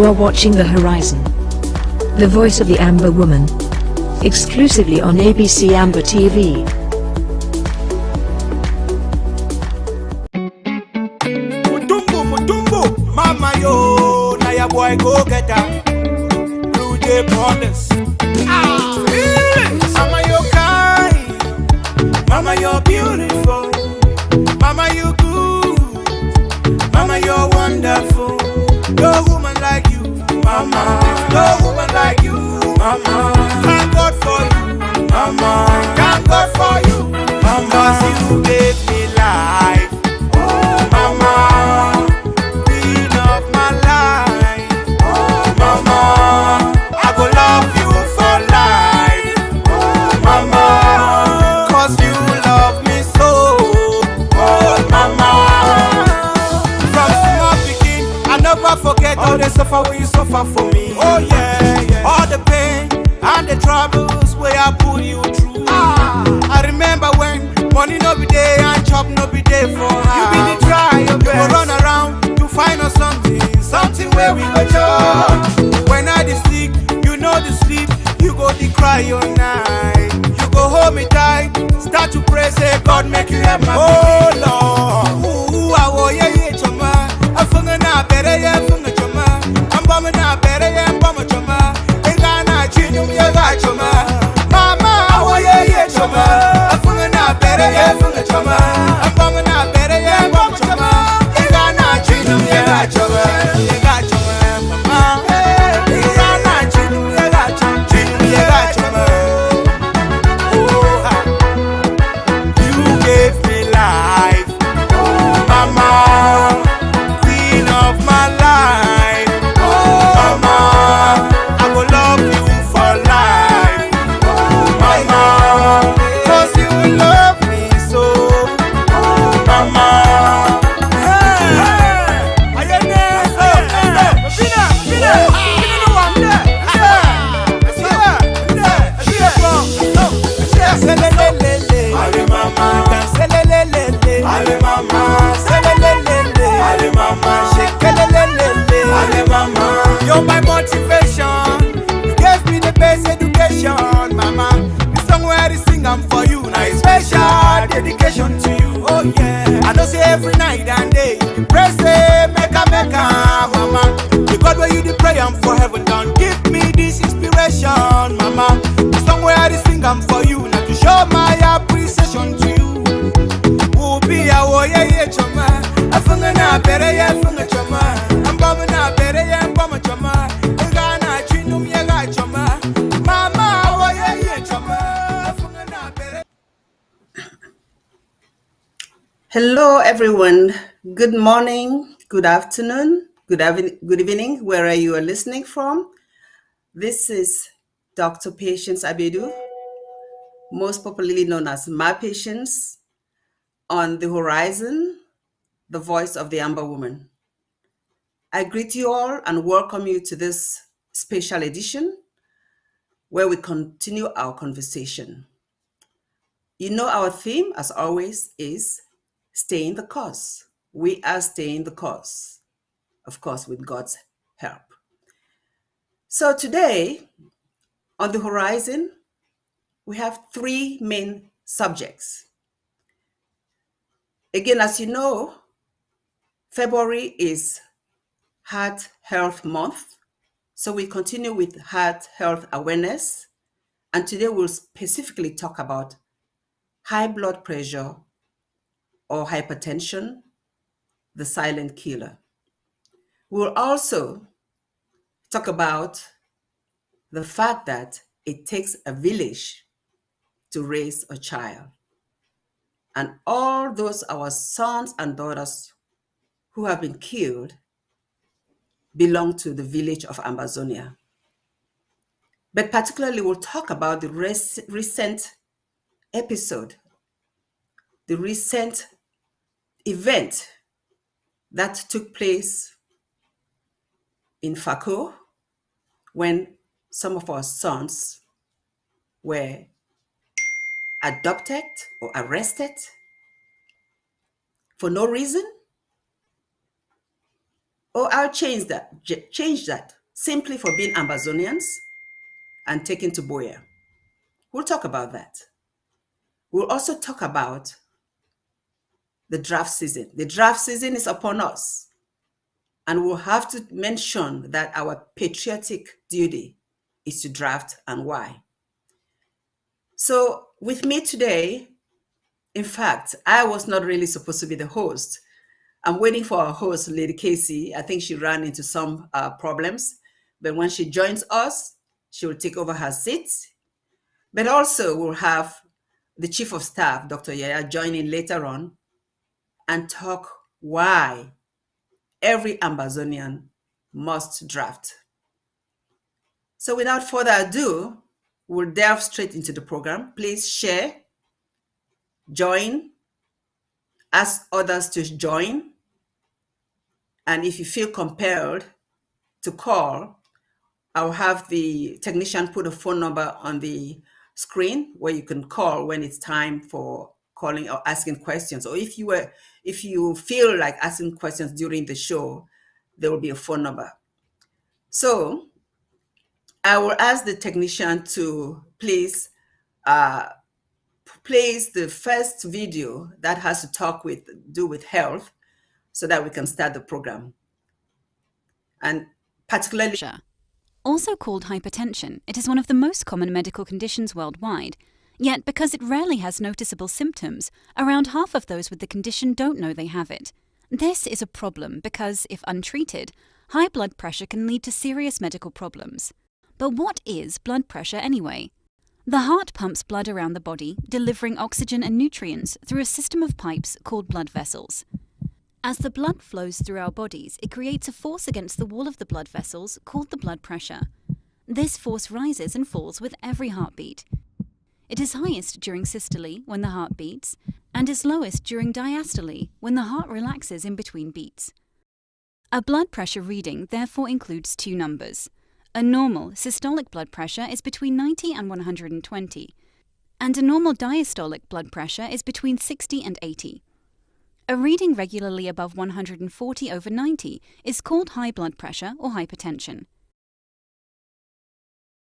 are watching The Horizon, the voice of the Amba woman, exclusively on ABC Amba TV. Mutumbu, mama yo, na ya boy go get her. Blue Jay Brothers. Mama yo kind, mama you're beautiful, mama you good, mama you're wonderful. No woman like you, mama. No woman like you, mama. Thank God for you, mama. Thank God for you, mama. 'Cause you gave me life, oh mama. Queen of my life, oh mama. I go love you for life, oh mama. 'Cause you love me so, oh mama. From small beginning, I never forget all the suffer when you suffer for me. Oh yeah, yeah. All the pain and the troubles where I put you through. I remember when money no be there and chop no be there for her. You be the try your best. You go run around to find us something where we go chop. When I dey sick, you know the sleep. You go the cry all night. You go hold me tight, start to pray, say God make you have my oh Lord. Ooh, I wo ye choma. Afunga na bere ye funga choma. Amba na bere ye amba choma. Enga na chinum ye ga choma. Mama, I wo ye choma. Afunga na bere ye funga choma. Amba na bere ye amba choma. Enga na chinum ye ga choma. Ye ga choma, mama. Enga na chinum ye ga choma. Chinum ye ga choma. Oh, you gave me life, oh mama. Queen of my life, oh mama. I will love you for life, oh mama. 'Cause you love me so, oh mama. You're my motivation. You gave me the best education, mama. The song where I sing, I'm for you. Now it's special dedication to you. Oh yeah. I know say every night and day you pray say make a mama. The God where you the pray, I'm for heaven down. Give me this inspiration, mama. The song where I sing, I'm for you. Now to show my appreciation to you. Who be a warrior, chama. I funga na bere ya funga chama. I'm bombing na bere ya bomba chama. Enga na chinum ya ga chama. Mama warrior chama. I funga na bere. Hello, everyone. Good morning, good afternoon, good evening, wherever you are listening from. This is Dr. Patience Abedu, most popularly known as My Patience, on The Horizon, the voice of the Amba woman. I greet you all and welcome you to this special edition where we continue our conversation. You know, our theme, as always, is staying the course. We are staying the course, of course, with God's help. So today, on The Horizon, we have three main subjects. Again, as you know, February is Heart Health Month. So we continue with heart health awareness. And today we'll specifically talk about high blood pressure or hypertension, the silent killer. We'll also talk about the fact that it takes a village to raise a child. And all those our sons and daughters who have been killed belong to the village of Amazonia. But particularly we'll talk about the recent episode, the recent event that took place in Fako when some of our sons were adopted or arrested for no reason. Or I'll change that simply for being Ambazonians and taken to Boya. We'll talk about that. We'll also talk about the draft season. The draft season is upon us, and we'll have to mention that our patriotic duty is to draft and why. So with me today, in fact, I was not really supposed to be the host. I'm waiting for our host, Lady Casey. I think she ran into some problems, but when she joins us, she will take over her seat. But also we'll have the Chief of Staff, Dr. Yaya, join in later on and talk why every Ambazonian must draft. So without further ado, we'll delve straight into the program. Please share, join, ask others to join. And if you feel compelled to call, I'll have the technician put a phone number on the screen where you can call when it's time for calling or asking questions. Or if you feel like asking questions during the show, there will be a phone number. So I will ask the technician to please place the first video that has to do with health so that we can start the program. And particularly, also called hypertension, it is one of the most common medical conditions worldwide. Yet, because it rarely has noticeable symptoms, around half of those with the condition don't know they have it. This is a problem because, if untreated, high blood pressure can lead to serious medical problems. But what is blood pressure anyway? The heart pumps blood around the body, delivering oxygen and nutrients through a system of pipes called blood vessels. As the blood flows through our bodies, it creates a force against the wall of the blood vessels called the blood pressure. This force rises and falls with every heartbeat. It is highest during systole, when the heart beats, and is lowest during diastole, when the heart relaxes in between beats. A blood pressure reading therefore includes two numbers. A normal systolic blood pressure is between 90 and 120, and a normal diastolic blood pressure is between 60 and 80. A reading regularly above 140/90 is called high blood pressure or hypertension.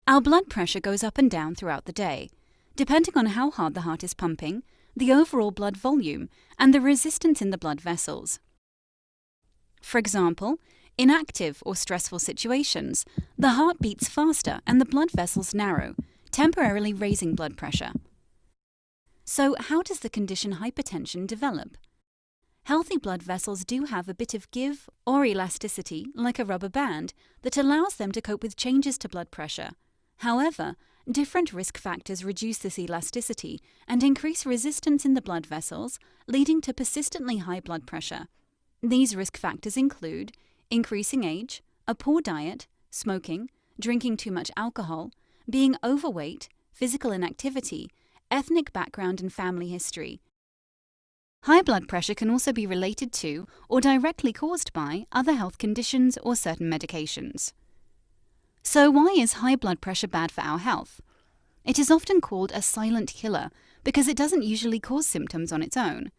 Our blood pressure goes up and down throughout the day, depending on how hard the heart is pumping, the overall blood volume, and the resistance in the blood vessels. For example, in active or stressful situations, the heart beats faster and the blood vessels narrow, temporarily raising blood pressure. So, how does the condition hypertension develop? Healthy blood vessels do have a bit of give or elasticity, like a rubber band, that allows them to cope with changes to blood pressure. However, different risk factors reduce this elasticity and increase resistance in the blood vessels, leading to persistently high blood pressure. These risk factors include increasing age, a poor diet, smoking, drinking too much alcohol, being overweight, physical inactivity, ethnic background and family history. High blood pressure can also be related to or directly caused by other health conditions or certain medications. So why is high blood pressure bad for our health? It is often called a silent killer because it doesn't usually cause symptoms on its own.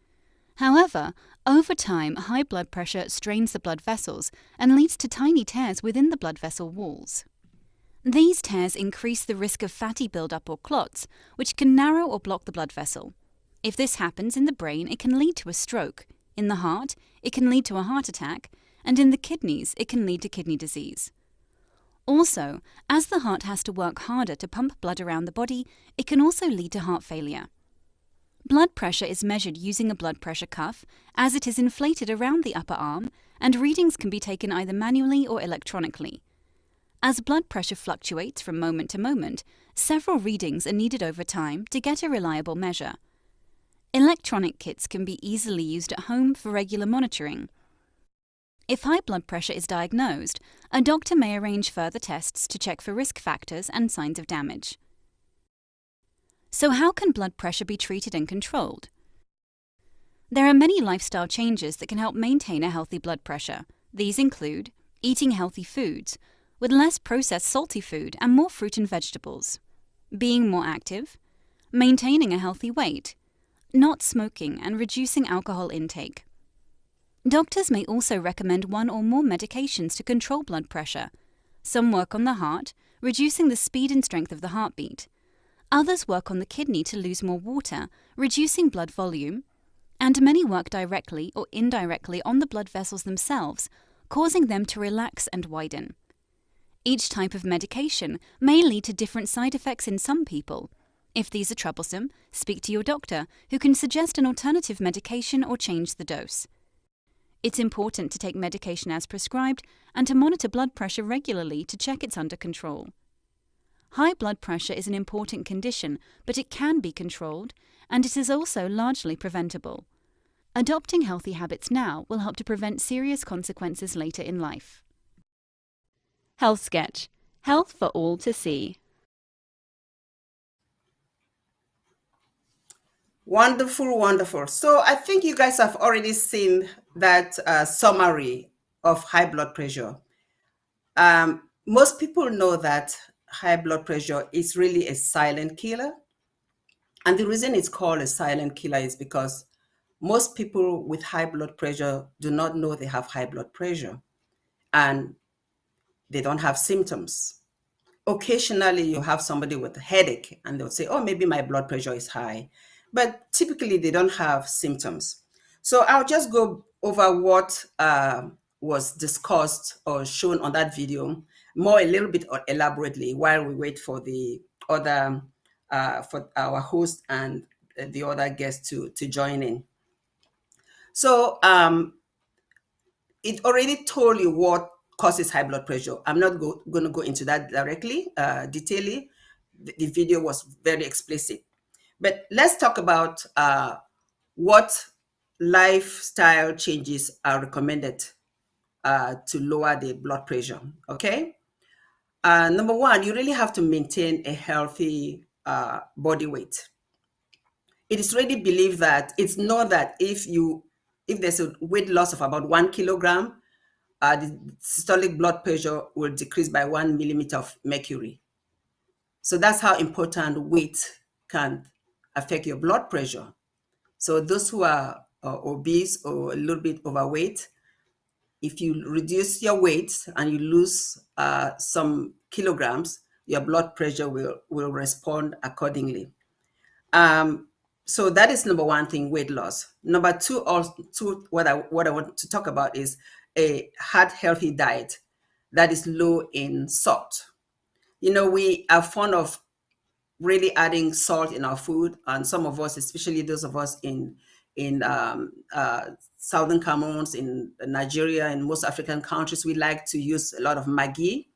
However, over time, high blood pressure strains the blood vessels and leads to tiny tears within the blood vessel walls. These tears increase the risk of fatty buildup or clots, which can narrow or block the blood vessel. If this happens in the brain, it can lead to a stroke. In the heart, it can lead to a heart attack, and in the kidneys, it can lead to kidney disease. Also, as the heart has to work harder to pump blood around the body, it can also lead to heart failure. Blood pressure is measured using a blood pressure cuff, as it is inflated around the upper arm, and readings can be taken either manually or electronically. As blood pressure fluctuates from moment to moment, several readings are needed over time to get a reliable measure. Electronic kits can be easily used at home for regular monitoring. If high blood pressure is diagnosed, a doctor may arrange further tests to check for risk factors and signs of damage. So how can blood pressure be treated and controlled? There are many lifestyle changes that can help maintain a healthy blood pressure. These include eating healthy foods, with less processed salty food and more fruit and vegetables, being more active, maintaining a healthy weight, not smoking and reducing alcohol intake. Doctors may also recommend one or more medications to control blood pressure. Some work on the heart, reducing the speed and strength of the heartbeat. Others work on the kidney to lose more water, reducing blood volume. And many work directly or indirectly on the blood vessels themselves, causing them to relax and widen. Each type of medication may lead to different side effects in some people. If these are troublesome, speak to your doctor, who can suggest an alternative medication or change the dose. It's important to take medication as prescribed and to monitor blood pressure regularly to check it's under control. High blood pressure is an important condition, but it can be controlled, and it is also largely preventable. Adopting healthy habits now will help to prevent serious consequences later in life. Health Sketch. Health for all to see. Wonderful, wonderful. So I think you guys have already seen that summary of high blood pressure. Most people know that high blood pressure is really a silent killer. And the reason it's called a silent killer is because most people with high blood pressure do not know they have high blood pressure, and they don't have symptoms. Occasionally, you have somebody with a headache and they'll say, oh, maybe my blood pressure is high. But typically, they don't have symptoms. So I'll just go over what was discussed or shown on that video more a little bit elaborately while we wait for the other, for our host and the other guests to join in. So it already told you what causes high blood pressure. I'm not going to go into that directly, detailing. The video was very explicit. But let's talk about what lifestyle changes are recommended to lower the blood pressure, okay? Number one, you really have to maintain a healthy body weight. It is really believed that it's known that if there's a weight loss of about 1 kilogram, the systolic blood pressure will decrease by 1 millimeter of mercury. So that's how important weight can affect your blood pressure. So those who are obese or a little bit overweight, if you reduce your weight and you lose some kilograms, your blood pressure will respond accordingly. So that is number one thing, weight loss. Number two, what I want to talk about is a heart healthy diet that is low in salt. We are fond of really adding salt in our food, and some of us, especially those of us in southern Cameroons, in Nigeria, and most African countries, we like to use a lot of Maggi,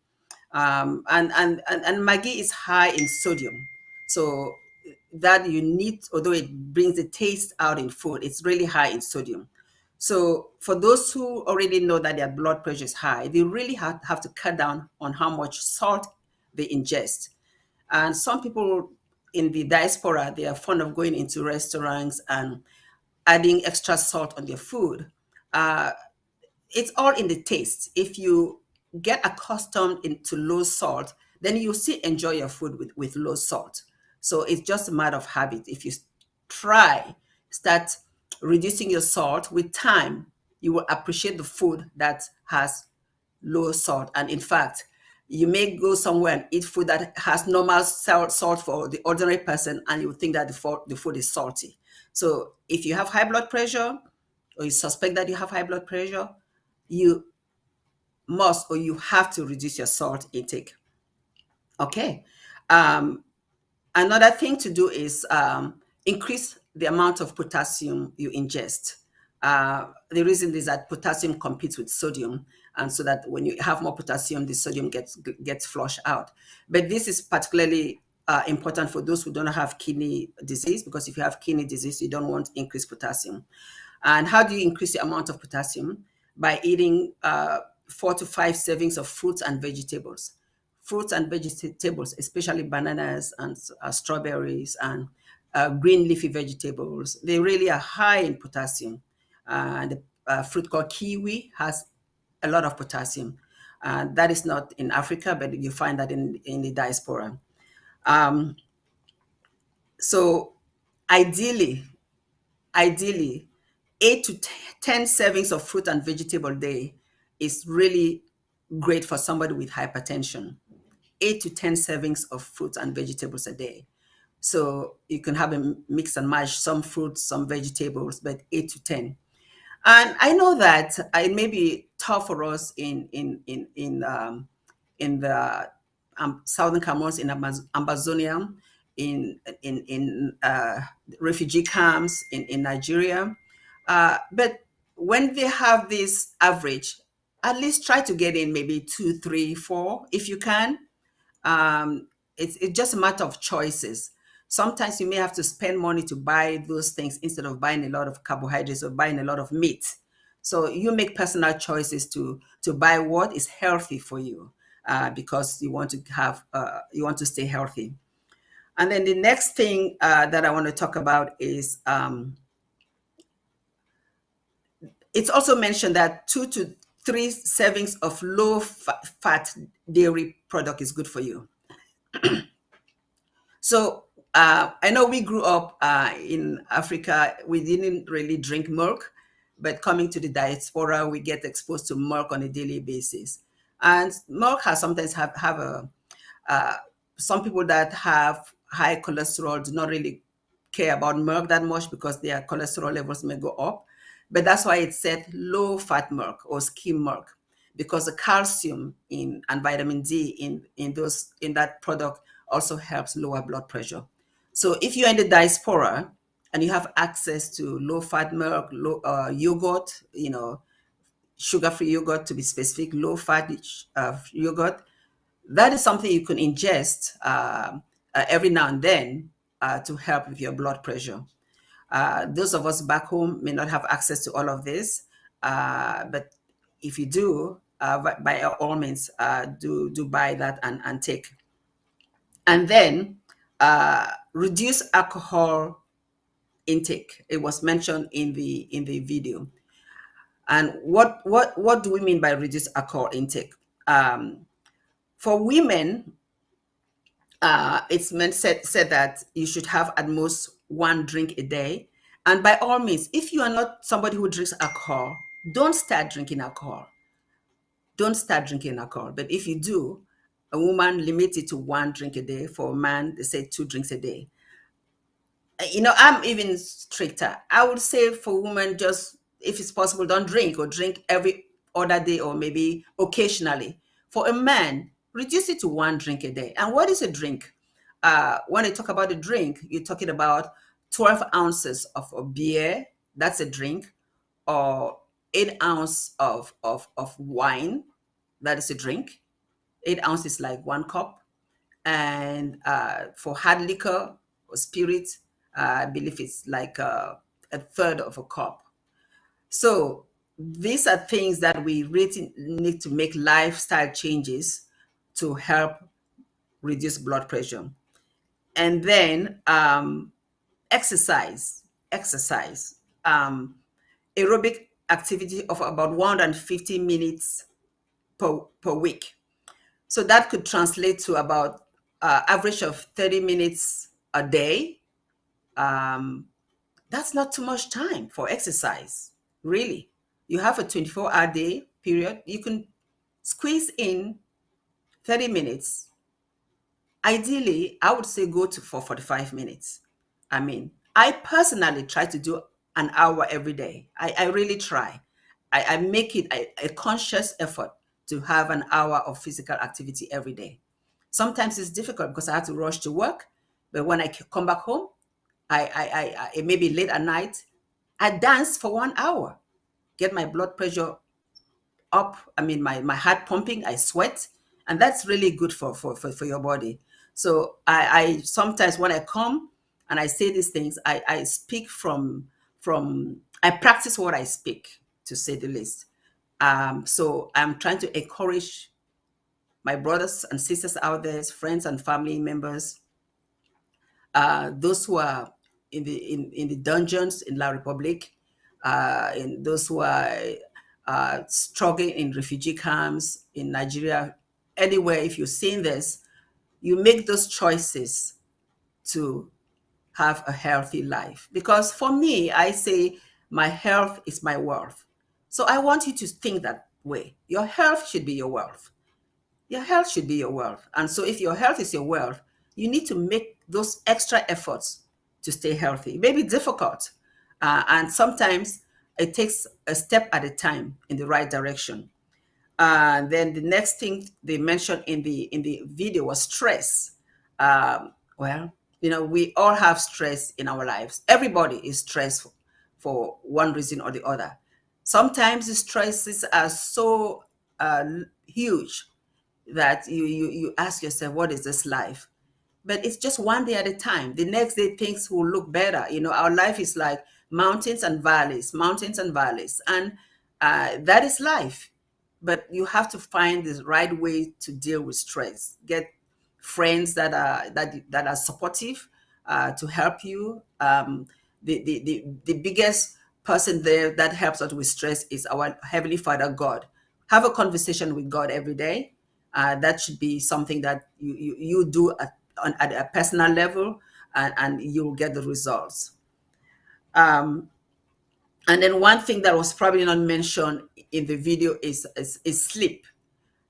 and Maggi is high in sodium, so that you need, although it brings the taste out in food, it's really high in sodium. So for those who already know that their blood pressure is high, they really have to cut down on how much salt they ingest. And some people in the diaspora, they are fond of going into restaurants and adding extra salt on their food. It's all in the taste. If you get accustomed to low salt, then you still enjoy your food with low salt. So it's just a matter of habit. If you start reducing your salt with time, you will appreciate the food that has low salt. And in fact, you may go somewhere and eat food that has normal salt for the ordinary person, and you think that the food is salty. So if you have high blood pressure, or you suspect that you have high blood pressure, you must, or you have to reduce your salt intake. Okay. Another thing to do is increase the amount of potassium you ingest. The reason is that potassium competes with sodium, and so that when you have more potassium, the sodium gets flushed out. But this is particularly important for those who don't have kidney disease, because if you have kidney disease, you don't want increased potassium. And how do you increase the amount of potassium? By eating 4 to 5 servings of fruits and vegetables. Fruits and vegetables, especially bananas and strawberries and green leafy vegetables, they really are high in potassium. And the fruit called kiwi has a lot of potassium. That is not in Africa, but you find that in the diaspora. So ideally, 8 to 10 servings of fruit and vegetable a day is really great for somebody with hypertension. 8 to 10 servings of fruits and vegetables a day. So you can have a mix and match, some fruits, some vegetables, but 8 to 10. And I know that it may be tough for us in the southern Cameroon, in Amazonia, in refugee camps in Nigeria. But when they have this average, at least try to get in maybe 2, 3, 4 if you can. It's just a matter of choices. Sometimes you may have to spend money to buy those things instead of buying a lot of carbohydrates or buying a lot of meat. So you make personal choices to buy what is healthy for you, because you want to stay healthy. And then the next thing that I want to talk about is it's also mentioned that 2 to 3 servings of low fat dairy product is good for you. So I know we grew up in Africa. We didn't really drink milk, but coming to the diaspora, we get exposed to milk on a daily basis. And milk has sometimes have uh, some people that have high cholesterol do not really care about milk that much because their cholesterol levels may go up. But that's why it said low fat milk or skim milk, because the calcium in and vitamin D in that product also helps lower blood pressure. So if you're in the diaspora and you have access to low fat milk, yogurt, sugar-free yogurt to be specific, low fat yogurt, that is something you can ingest every now and then to help with your blood pressure. Those of us back home may not have access to all of this, but if you do, by all means, do buy that and take. And then reduce alcohol intake. It was mentioned in the video. And what do we mean by reduce alcohol intake? For women, said that you should have at most 1 drink a day. And by all means, if you are not somebody who drinks alcohol, don't start drinking alcohol. Don't start drinking alcohol. But if you do, a woman limit it to 1 drink a day. For a man, they say 2 drinks a day. I'm even stricter. I would say for women, just if it's possible, don't drink, or drink every other day or maybe occasionally. For a man, reduce it to 1 drink a day. And what is a drink? When I talk about a drink, you're talking about 12 ounces of a beer, that's a drink, or 8 ounces of wine, that is a drink. 8 ounces is like 1 cup. And for hard liquor or spirit, I believe it's like a third of a cup. So these are things that we really need to make lifestyle changes to help reduce blood pressure. And then exercise. Aerobic activity of about 150 minutes per week. So that could translate to about average of 30 minutes a day. That's not too much time for exercise, really. You have a 24-hour day period. You can squeeze in 30 minutes. Ideally, I would say go for 45 minutes. I personally try to do an hour every day. I really try. I make it a conscious effort to have an hour of physical activity every day. Sometimes it's difficult because I have to rush to work, but when I come back home, it may be late at night, I dance for 1 hour, get my blood pressure up. My heart pumping, I sweat, and that's really good for your body. So I sometimes when I come and I say these things, I speak from I practice what I speak, to say the least. So I'm trying to encourage my brothers and sisters out there, friends and family members, those who are in the dungeons in La Republic, in those who are struggling in refugee camps in Nigeria, anywhere. If you're seeing this, you make those choices to have a healthy life. Because for me, I say My health is my wealth. So I want you to think that way. Your health should be your wealth. Your health should be your wealth. And so if your health is your wealth, you need to make those extra efforts to stay healthy. It may be difficult. And sometimes it takes a step at a time in the right direction. Then the next thing they mentioned in the video was stress. Well, we all have stress in our lives. Everybody is stressed for one reason or the other. Sometimes the stresses are so huge that you ask yourself, what is this life? But it's just one day at a time. The next day things will look better. Our life is like mountains and valleys, and that is life. But you have to find the right way to deal with stress. Get friends that are supportive, to help you. The biggest person there that helps us with stress is our Heavenly Father, God. Have a conversation with God every day. That should be something that you do at a personal level, and you'll get the results. And then one thing that was probably not mentioned in the video is sleep.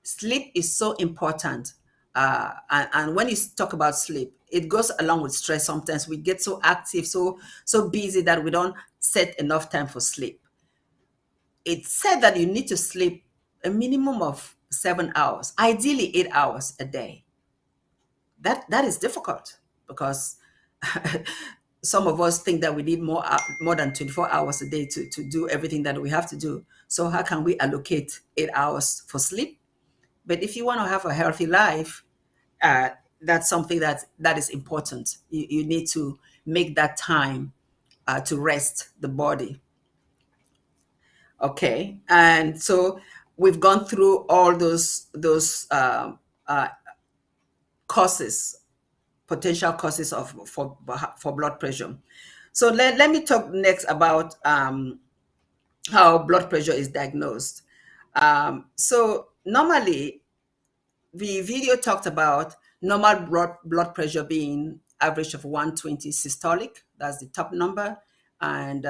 Sleep is so important. And when you talk about sleep, it goes along with stress. Sometimes we get so active, so busy that we don't set enough time for sleep. It's said that you need to sleep a minimum of 7 hours, ideally 8 hours a day. That is difficult because some of us think that we need more than 24 hours a day to do everything that we have to do. So how can we allocate 8 hours for sleep? But if you want to have a healthy life, that's something that is important. You need to make that time to rest the body. Okay, and so we've gone through all those causes, potential causes for blood pressure. So let me talk next about how blood pressure is diagnosed. So normally, the video talked about normal blood pressure being average of 120 systolic, that's the top number, and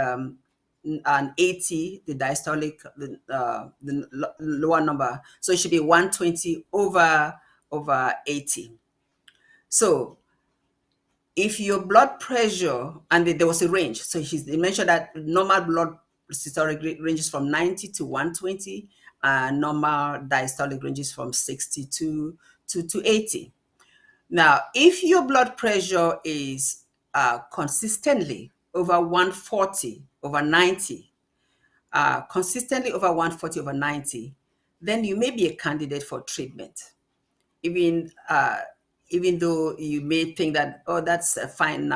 80, the diastolic, the lower number. So it should be 120 over 80. So if your blood pressure, and there was a range, so they mentioned that normal blood systolic ranges from 90 to 120, and normal diastolic ranges from 60 to 80. Now, if your blood pressure is consistently over 140 over 90, consistently over 140 over 90, then you may be a candidate for treatment. Even though you may think that, oh, that's a fine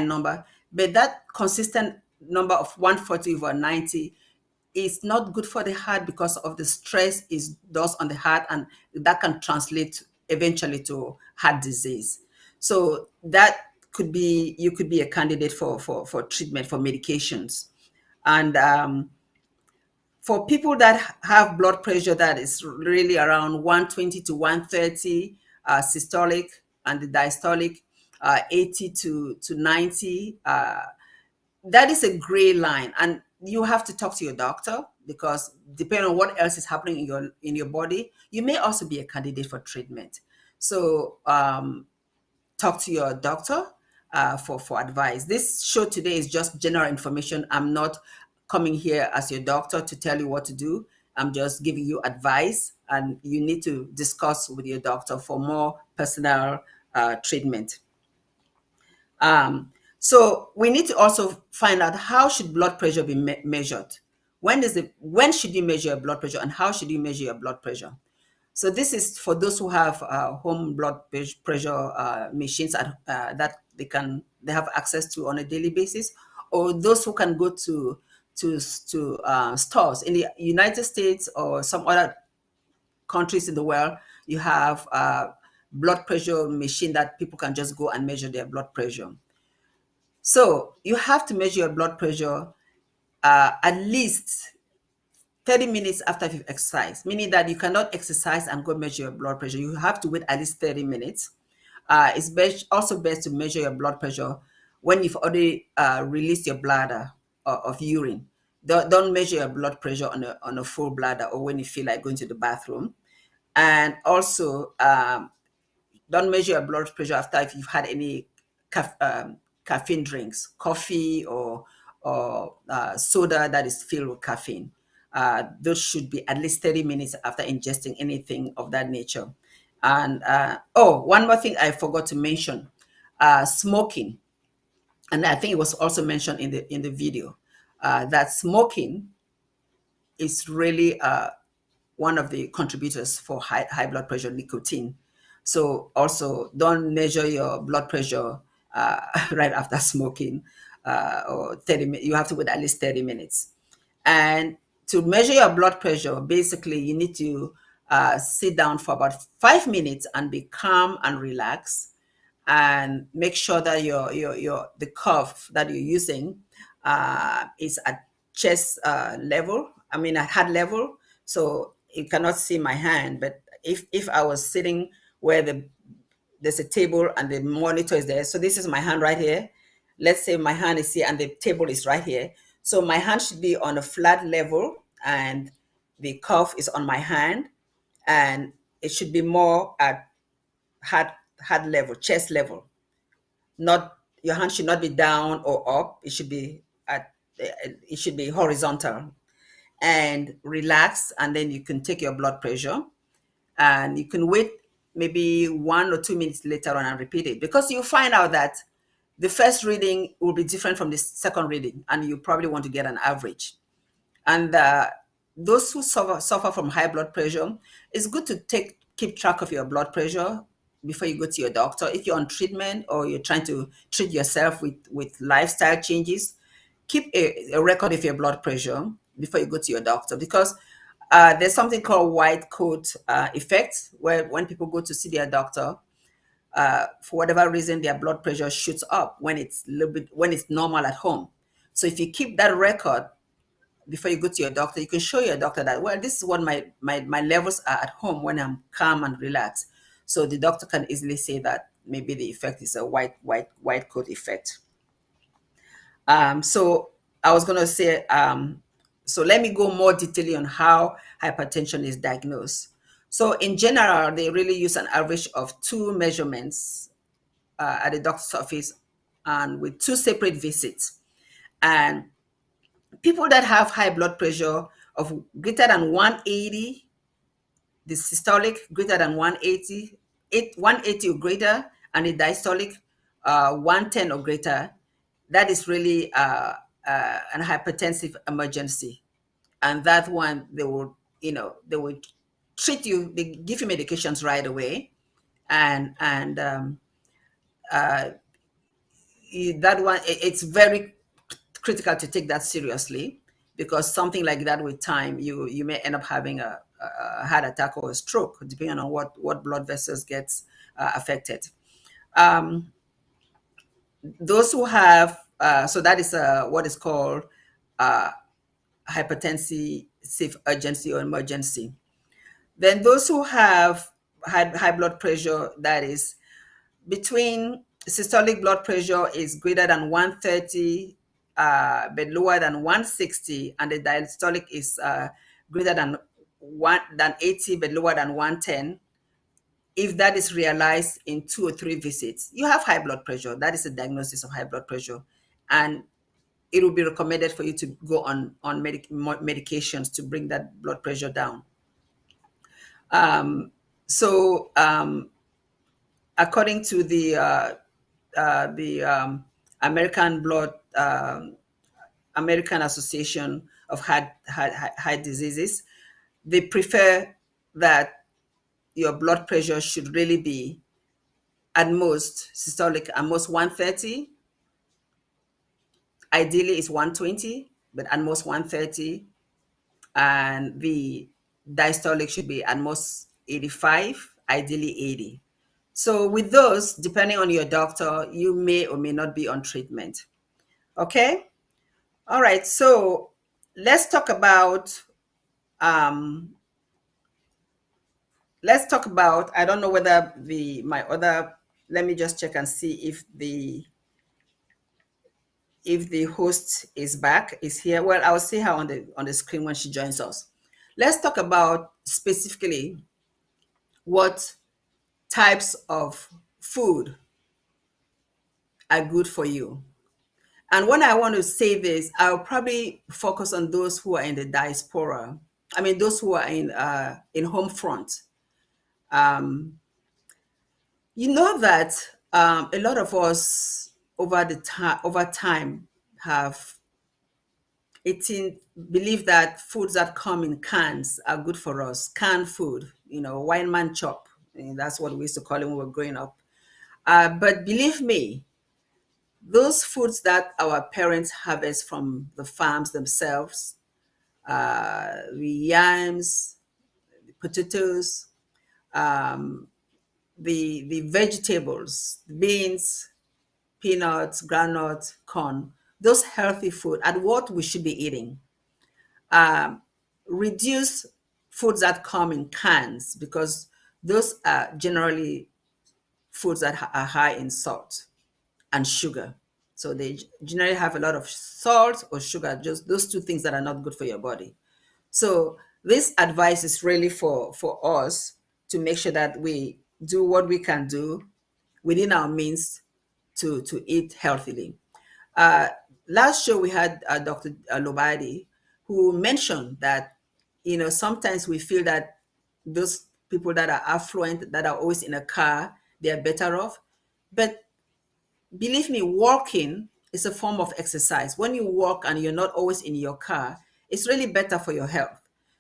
number, but that consistent number of 140 over 90 is not good for the heart because of the stress it does on the heart, and that can translate eventually to heart disease. So that you could be a candidate for treatment, for medications. And for people that have blood pressure that is really around 120 to 130 systolic, and the diastolic 80 to 90, that is a gray line, and you have to talk to your doctor, because depending on what else is happening in your body, you may also be a candidate for treatment. So talk to your doctor for advice. This show today is just general information. I'm not coming here as your doctor to tell you what to do. I'm just giving you advice, and you need to discuss with your doctor for more personal treatment. So we need to also find out, how should blood pressure be measured? When should you measure your blood pressure, and how should you measure your blood pressure? So this is for those who have home blood pressure machines that they have access to on a daily basis, or those who can go to stores in the United States or some other countries in the world. You have blood pressure machine that people can just go and measure their blood pressure. So you have to measure your blood pressure at least 30 minutes after you've exercised, meaning that you cannot exercise and go measure your blood pressure. You have to wait at least 30 minutes. It's also best to measure your blood pressure when you've already released your bladder of urine. don't measure your blood pressure on a full bladder or when you feel like going to the bathroom. And also, don't measure your blood pressure after if you've had any caffeine drinks, coffee or soda that is filled with caffeine. Those should be at least 30 minutes after ingesting anything of that nature. And one more thing I forgot to mention, smoking. And I think it was also mentioned in the video, that smoking is really one of the contributors for high blood pressure, nicotine. So also don't measure your blood pressure right after smoking, or 30 minutes. You have to wait at least 30 minutes. And to measure your blood pressure, basically you need to sit down for about 5 minutes and be calm and relax, and make sure that your the cuff that you're using is at chest level. I mean at heart level. So you cannot see my hand, but if I was sitting where there's a table and the monitor is there, so this is my hand right here. Let's say my hand is here and the table is right here. So my hand should be on a flat level and the cuff is on my hand, and it should be more at heart level, chest level. Not your hand should not be down or up. It should be horizontal. And relax, and then you can take your blood pressure, and you can wait maybe 1 or 2 minutes later on and repeat it, because you'll find out that the first reading will be different from the second reading, and you probably want to get an average. And those who suffer from high blood pressure, it's good to keep track of your blood pressure before you go to your doctor. If you're on treatment or you're trying to treat yourself with lifestyle changes, keep a record of your blood pressure before you go to your doctor, because there's something called white coat effect, where when people go to see their doctor, for whatever reason, their blood pressure shoots up when it's normal at home. So if you keep that record before you go to your doctor, you can show your doctor that, well, this is what my levels are at home when I'm calm and relaxed. So the doctor can easily say that maybe the effect is a white coat effect. So I was going to say, so let me go more detailing on how hypertension is diagnosed. So in general, they really use an average of 2 measurements at the doctor's office, and with 2 separate visits. And people that have high blood pressure of greater than 180, the systolic greater than 180, 180 or greater, and the diastolic 110 or greater, that is really an hypertensive emergency. And that one, they will treat you, they give you medications right away. And that one, it's very critical to take that seriously, because something like that with time, you may end up having a heart attack or a stroke, depending on what blood vessels gets affected. Those who have, so that is what is called hypertensive urgency or emergency. Then those who have had high blood pressure, that is between systolic blood pressure is greater than 130, but lower than 160, and the diastolic is greater than 80, but lower than 110. If that is realized in 2 or 3 visits, you have high blood pressure. That is a diagnosis of high blood pressure, and it will be recommended for you to go on medications to bring that blood pressure down. According to the American Association of Heart Diseases, they prefer that your blood pressure should really be at most systolic, at most 130. Ideally, it's 120, but at most 130. And the diastolic should be at most 85, ideally 80. So with those, depending on your doctor, you may or may not be on treatment. Okay? All right, so let's talk about, I don't know whether let me just check and see if if the host is here. Well, I'll see her on the screen when she joins us. Let's talk about specifically what types of food are good for you. And when I want to say this, I'll probably focus on those who are in the diaspora. I mean, those who are in home front. You know that a lot of us over time have believe that foods that come in cans are good for us. Canned food, wine man chop. That's what we used to call it when we were growing up. But believe me, those foods that our parents harvest from the farms themselves, the yams, the potatoes, the vegetables, beans, peanuts, groundnuts, corn, those healthy food are what we should be eating. Reduce foods that come in cans because those are generally foods that are high in salt and sugar. So they generally have a lot of salt or sugar, just those two things that are not good for your body. So this advice is really for us to make sure that we do what we can do within our means to eat healthily. Last show we had Dr. Lobadi, who mentioned that sometimes we feel that those people that are affluent, that are always in a car, they are better off. But believe me, walking is a form of exercise. When you walk and you're not always in your car, it's really better for your health.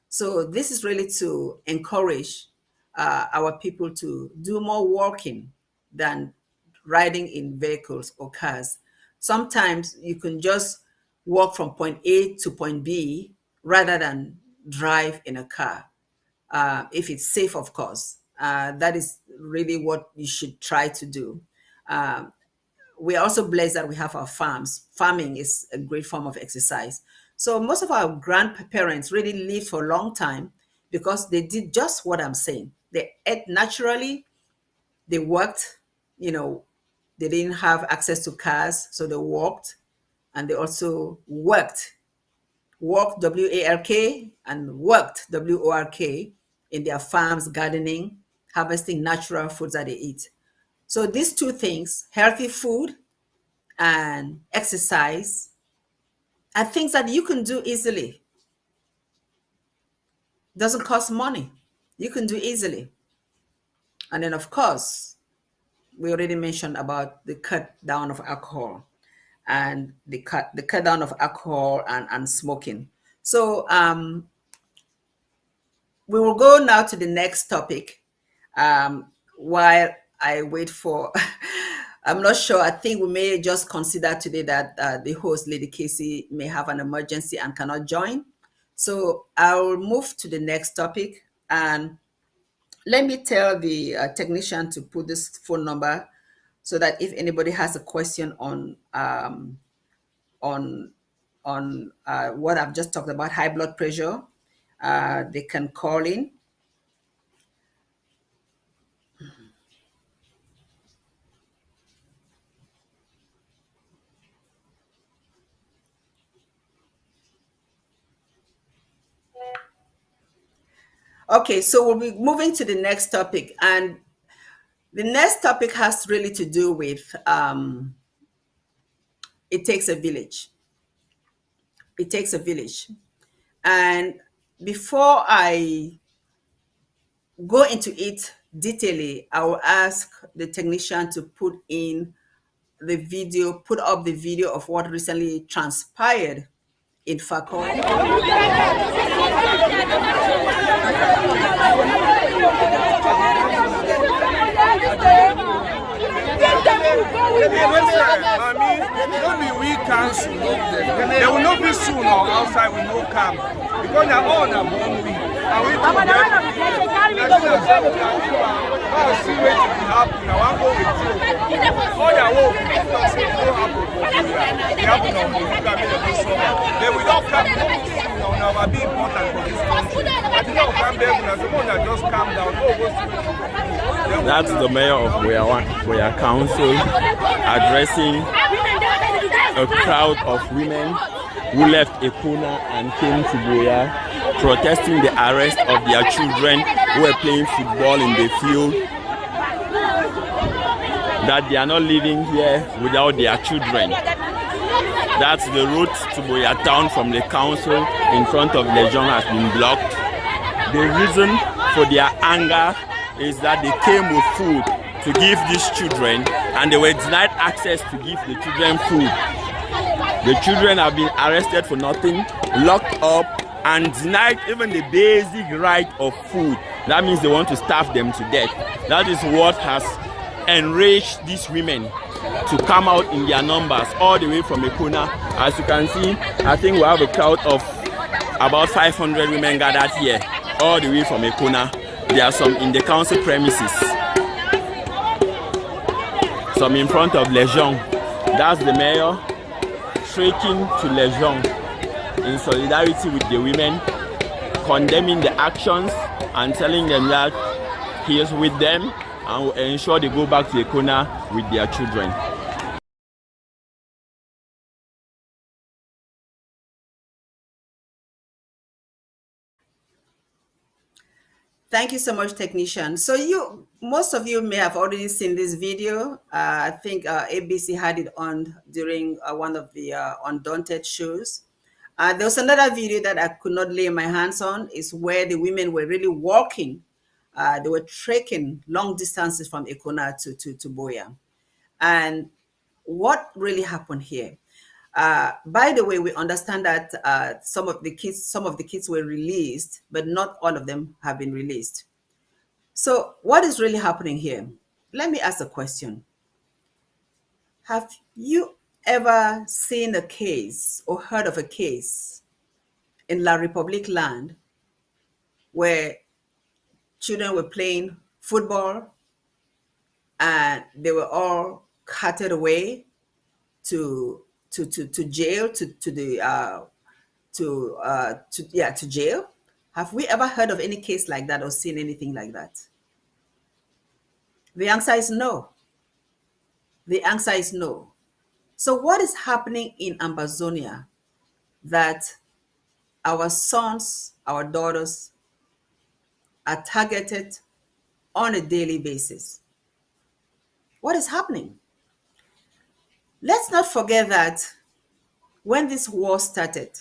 So this is really to encourage our people to do more walking than riding in vehicles or cars. Sometimes you can just walk from point A to point B rather than drive in a car. If it's safe, of course. That is really what you should try to do. We're also blessed that we have our farms. Farming is a great form of exercise. So most of our grandparents really lived for a long time because they did just what I'm saying. They ate naturally, they worked, they didn't have access to cars, so they walked, and they also worked, W-A-L-K, and worked, W-O-R-K, in their farms, gardening, harvesting natural foods that they eat. So these two things, healthy food and exercise, are things that you can do easily. Doesn't cost money. You can do easily. And then, of course, we already mentioned about the cut down of alcohol and the cut down of alcohol and smoking. So we will go now to the next topic while I wait for I'm not sure. I think we may just consider today that the host, Lady Casey, may have an emergency and cannot join. So I'll move to the next topic. And let me tell the technician to put this phone number so that if anybody has a question on what I've just talked about, high blood pressure, they can call in. Okay, so we'll be moving to the next topic, and the next topic has really to do with it takes a village. It takes a village. And before I go into it detailedly, I will ask the technician to put up the video of what recently transpired in Fakol. I mean, don't be weak council. They will not be soon or outside with no camp. Because they're all on a one week. And we told them, I'll see what will happen. I want to go with you. All their work, they will not come on our being important for this country. I think I'll come there when someone that just calm down. That's the mayor of Wea Council addressing a crowd of women who left Ekona and came to Boya, protesting the arrest of their children who were playing football in the field, that they are not living here without their children. That's the route to Boya town from the council in front of Lejeune has been blocked. The reason for their anger is that they came with food to give these children and they were denied access to give the children food. The children have been arrested for nothing, locked up, and denied even the basic right of food. That means they want to starve them to death. That is what has enraged these women to come out in their numbers all the way from Ekona. As you can see, I think we have a crowd of about 500 women gathered here, all the way from Ekona. There are some in the council premises, some in front of Lejeune. That's the mayor trekking to Lejeune in solidarity with the women, condemning the actions and telling them that he is with them and will ensure they go back to Ekona with their children. Thank you so much, technician. So most of you may have already seen this video. I think ABC had it on during one of the Undaunted shows. There was another video that I could not lay my hands on, is where the women were really walking. They were trekking long distances from Ekona to Boya. And what really happened here? By the way, we understand that some of the kids were released, but not all of them have been released. So what is really happening here? Let me ask a question. Have you ever seen a case or heard of a case in La Republique land where children were playing football and they were all carted away to jail, to jail? Have we ever heard of any case like that or seen anything like that? The answer is no. The answer is no. So what is happening in Ambazonia that our sons, our daughters are targeted on a daily basis? What is happening? Let's not forget that when this war started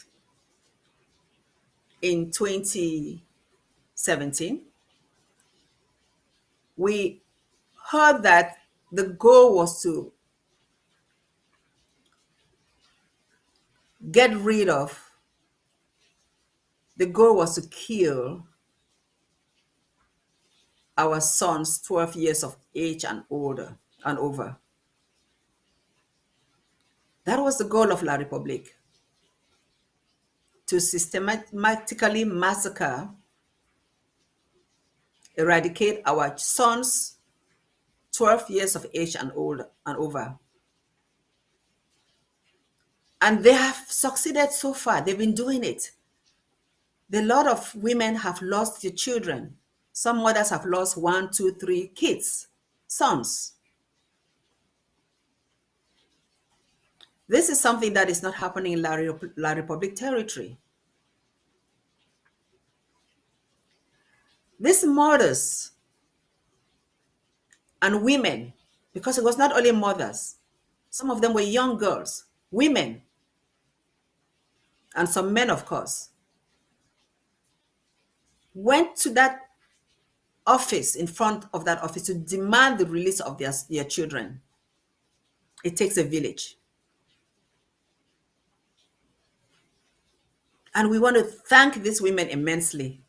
in 2017, we heard that the goal was to get rid of, the goal was to kill our sons 12 years of age and older and over. That was the goal of La Republique, to systematically massacre, eradicate our sons 12 years of age and older and over. And they have succeeded so far. They've been doing it. A lot of women have lost their children. Some mothers have lost 1, 2, 3 kids, sons. This is something that is not happening in La Republique territory. These mothers and women, because it was not only mothers, some of them were young girls, women, and some men, of course, went to that office, in front of that office, to demand the release of their children. It takes a village. And we want to thank these women immensely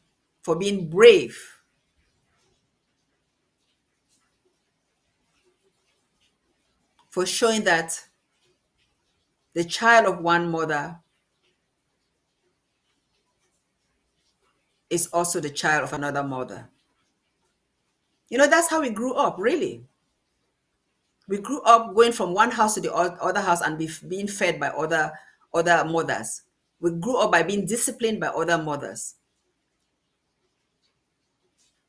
for being brave, for showing that the child of one mother is also the child of another mother. You know, that's how we grew up, really. We grew up going from one house to the other house and being fed by other mothers. We grew up by being disciplined by other mothers.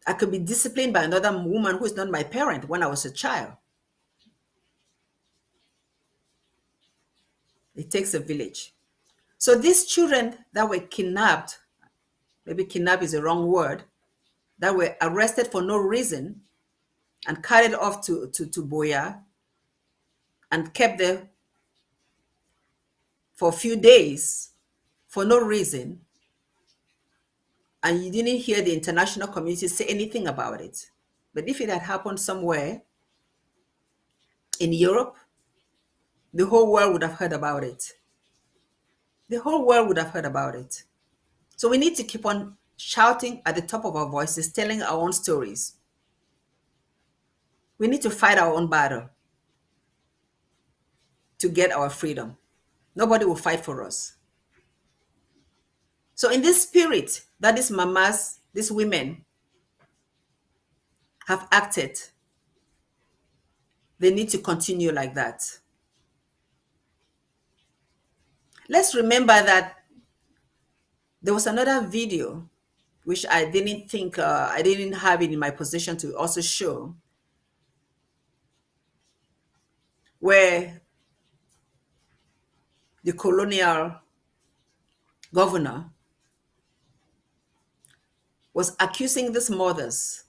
I could be disciplined by another woman who is not my parent when I was a child. It takes a village. So these children that were kidnapped, maybe kidnap is the wrong word, that were arrested for no reason and carried off to Boya and kept there for a few days for no reason, and you didn't hear the international community say anything about it. But if it had happened somewhere in Europe, the whole world would have heard about it. The whole world would have heard about it. So we need to keep on shouting at the top of our voices, telling our own stories. We need to fight our own battle to get our freedom. Nobody will fight for us. So in this spirit that these mamas, these women have acted, they need to continue like that. Let's remember that there was another video which I didn't think, I didn't have it in my possession to also show, where the colonial governor was accusing these mothers,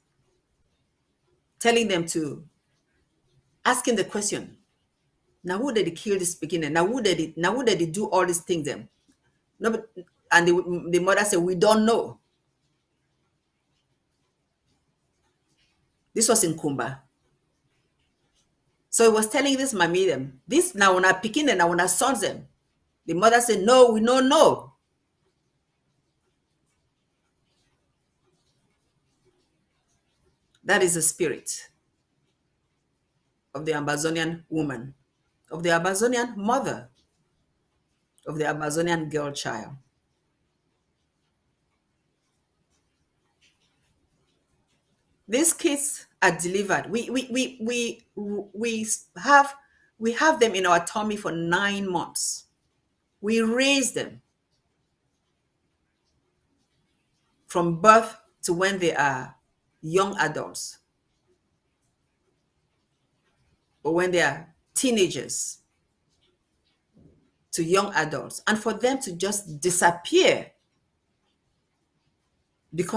telling them to, asking the question, now who did he kill this beginner? Now who did he do all these things them? No, and the mother said, we don't know. This was in Kumba. So he was telling this mommy them, this now when I picking and now when I sons them. The mother said, no, we don't know. That is the spirit of the Amazonian woman, of the Amazonian mother, of the Amazonian girl child. These kids are delivered. We have them in our tummy for 9 months. We raise them from birth to when they are young adults or when they are teenagers to young adults, and for them to just disappear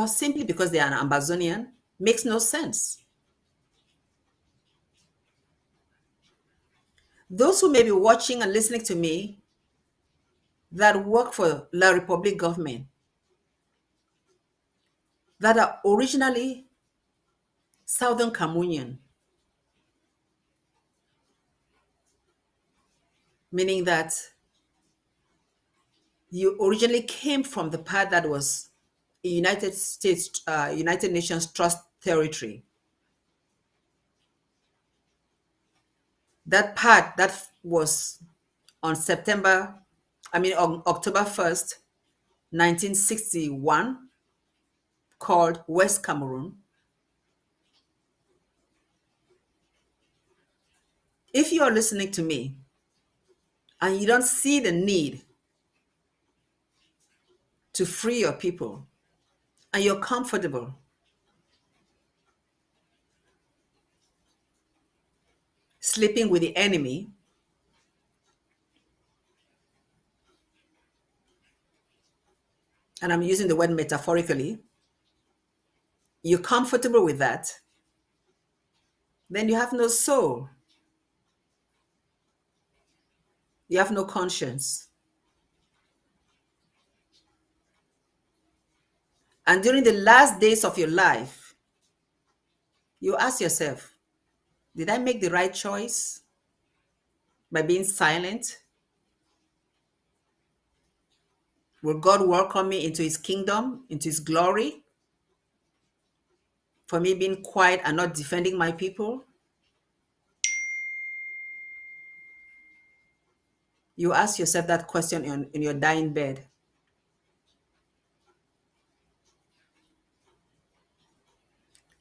simply because they are an Amazonian makes no sense. Those who may be watching and listening to me that work for La Republic government, that are originally Southern Cameroonian, meaning that you originally came from the part that was a United Nations Trust territory. That part that was on October 1st, 1961, called West Cameroon. If you are listening to me and you don't see the need to free your people, and you're comfortable sleeping with the enemy, and I'm using the word metaphorically, you're comfortable with that, then you have no soul. You have no conscience. And during the last days of your life, you ask yourself, did I make the right choice by being silent? Will God welcome me into his kingdom, into his glory, for me being quiet and not defending my people? You ask yourself that question in your dying bed.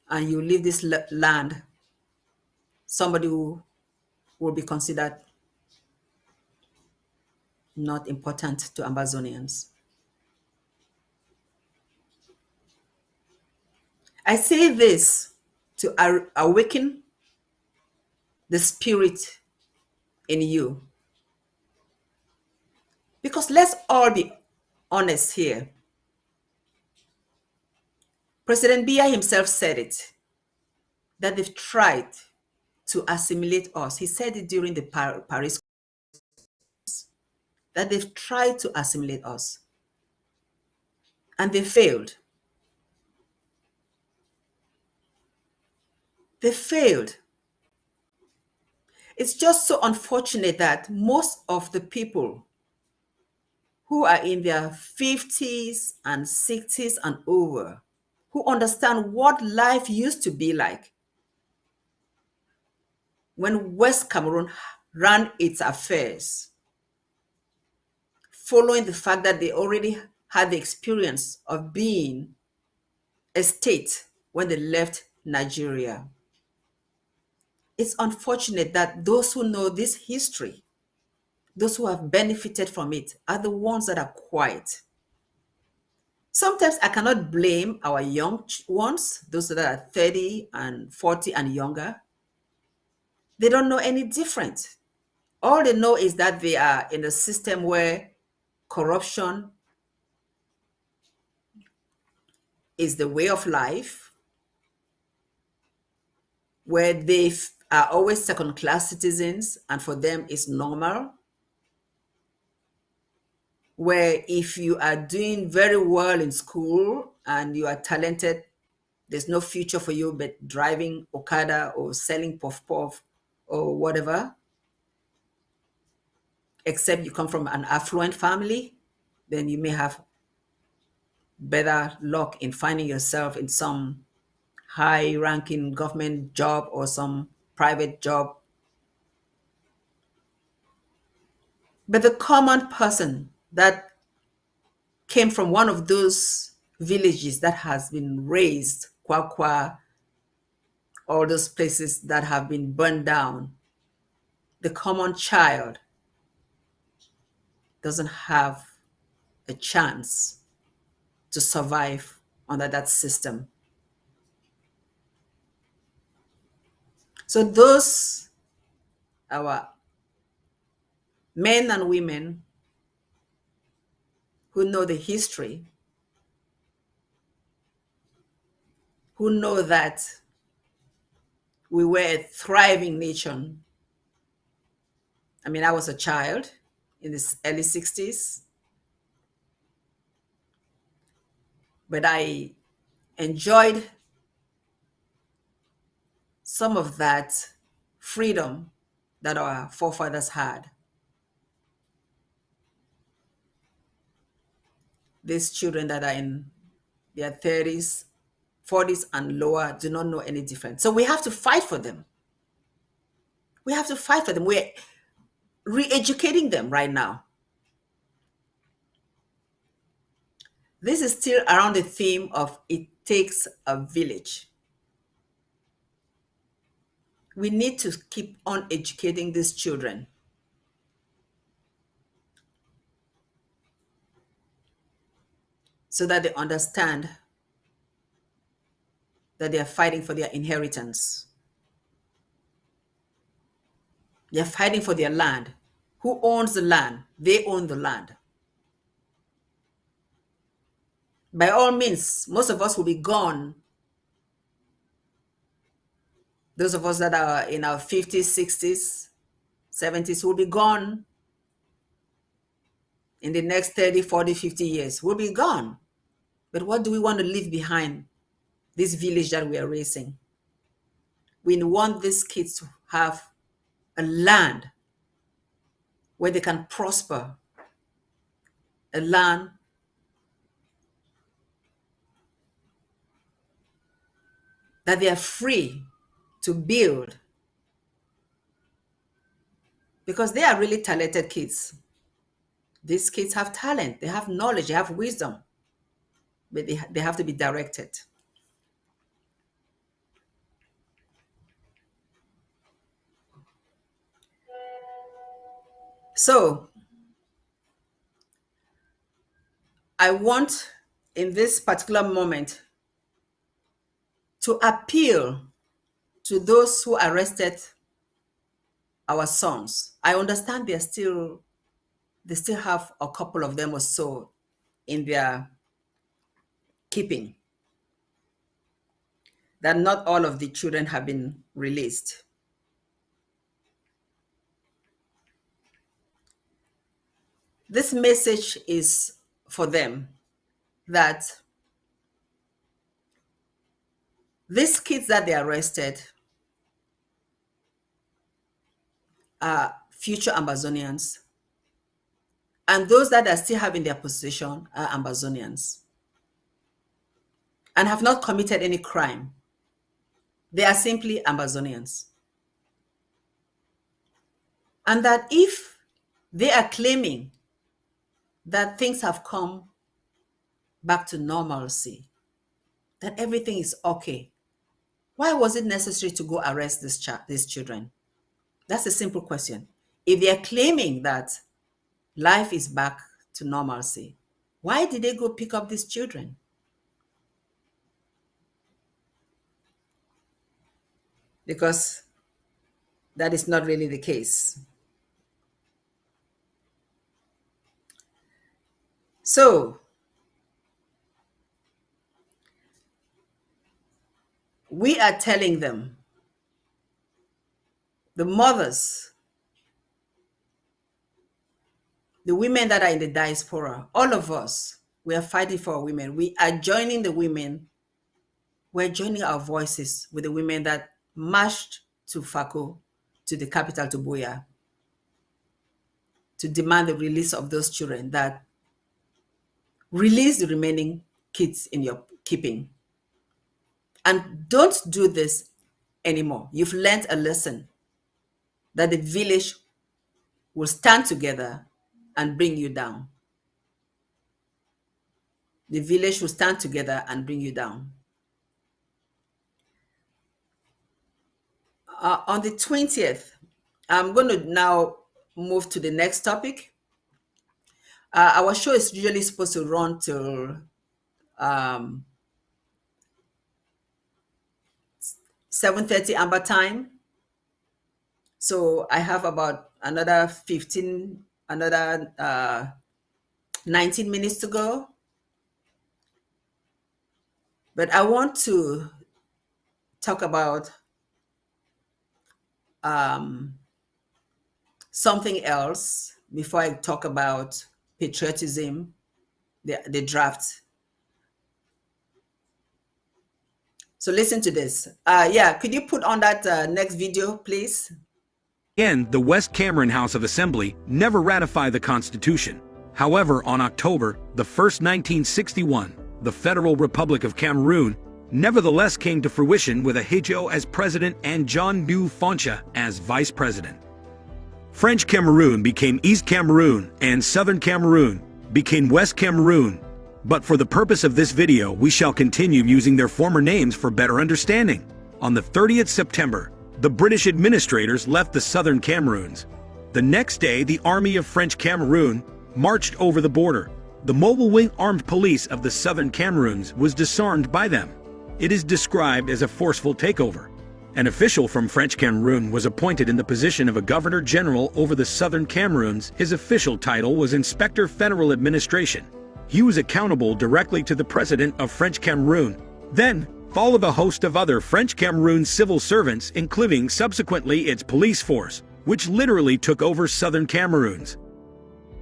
And you leave this land, somebody who will be considered not important to Amazonians. I say this to awaken the spirit in you. Because let's all be honest here. President Biya himself said it, that they've tried to assimilate us. He said it during the Paris, that they've tried to assimilate us and they failed. They failed. It's just so unfortunate that most of the people who are in their 50s and 60s and over, who understand what life used to be like when West Cameroon ran its affairs, following the fact that they already had the experience of being a state when they left Nigeria. It's unfortunate that those who know this history, those who have benefited from it, are the ones that are quiet. Sometimes I cannot blame our young ones, those that are 30 and 40 and younger. They don't know any different. All they know is that they are in a system where corruption is the way of life, where they are always second-class citizens, and for them it's normal. Where if you are doing very well in school and you are talented, there's no future for you but driving Okada or selling puff-puff or whatever, except you come from an affluent family, then you may have better luck in finding yourself in some high-ranking government job or some private job. But the common person that came from one of those villages that has been raised, Kwakwa, all those places that have been burned down, the common child doesn't have a chance to survive under that system. So those, our men and women who know the history, who know that we were a thriving nation. I mean, I was a child in the early 60s, but I enjoyed some of that freedom that our forefathers had. These children that are in their 30s, 40s and lower do not know any different. So we have to fight for them. We have to fight for them. We're re-educating them right now. This is still around the theme of it takes a village. We need to keep on educating these children. So that they understand that they are fighting for their inheritance. They are fighting for their land. Who owns the land? They own the land. By all means, most of us will be gone. Those of us that are in our 50s, 60s, 70s will be gone in the next 30, 40, 50 years. We'll be gone. But what do we want to leave behind? This village that we are raising. We want these kids to have a land where they can prosper, a land that they are free to build, because they are really talented kids. These kids have talent, they have knowledge, they have wisdom, but they have to be directed. So I want in this particular moment to appeal to those who arrested our sons. I understand they're still they still have a couple of them or so in their keeping, that not all of the children have been released. This message is for them, that these kids that they arrested are future Ambazonians, and those that are still having their possession are Ambazonians and have not committed any crime. They are simply Ambazonians. And that if they are claiming that things have come back to normalcy, that everything is okay, why was it necessary to go arrest these children? That's a simple question. If they are claiming that life is back to normalcy, why did they go pick up these children? Because that is not really the case. So, we are telling them, the mothers, the women that are in the diaspora, all of us, we are fighting for our women. We are joining the women. We're joining our voices with the women that marched to Fako, to the capital, to Buea, to demand the release of those children, that release the remaining kids in your keeping. And don't do this anymore. You've learned a lesson, that the village will stand together and bring you down. The village will stand together and bring you down. On the 20th, I'm going to now move to the next topic. Our show is usually supposed to run till 7:30 Amba time. So I have about another 19 minutes to go. But I want to talk about something else before I talk about patriotism, the draft. So listen to this. Could you put on that next video, please? Again, the West Cameron House of Assembly never ratified the Constitution. However, on October the 1st, 1961, the Federal Republic of Cameroon nevertheless came to fruition with Ahidjo as president and John New Foncha as vice president. French Cameroon became East Cameroon and Southern Cameroon became West Cameroon. But for the purpose of this video, we shall continue using their former names for better understanding. On the 30th September, the British administrators left the Southern Cameroons. The next day, the Army of French Cameroon marched over the border. The mobile wing armed police of the Southern Cameroons was disarmed by them. It is described as a forceful takeover. An official from French Cameroon was appointed in the position of a Governor General over the Southern Cameroons. His official title was Inspector Federal Administration. He was accountable directly to the President of French Cameroon. Then followed a host of other French Cameroon civil servants, including subsequently its police force, which literally took over Southern Cameroons.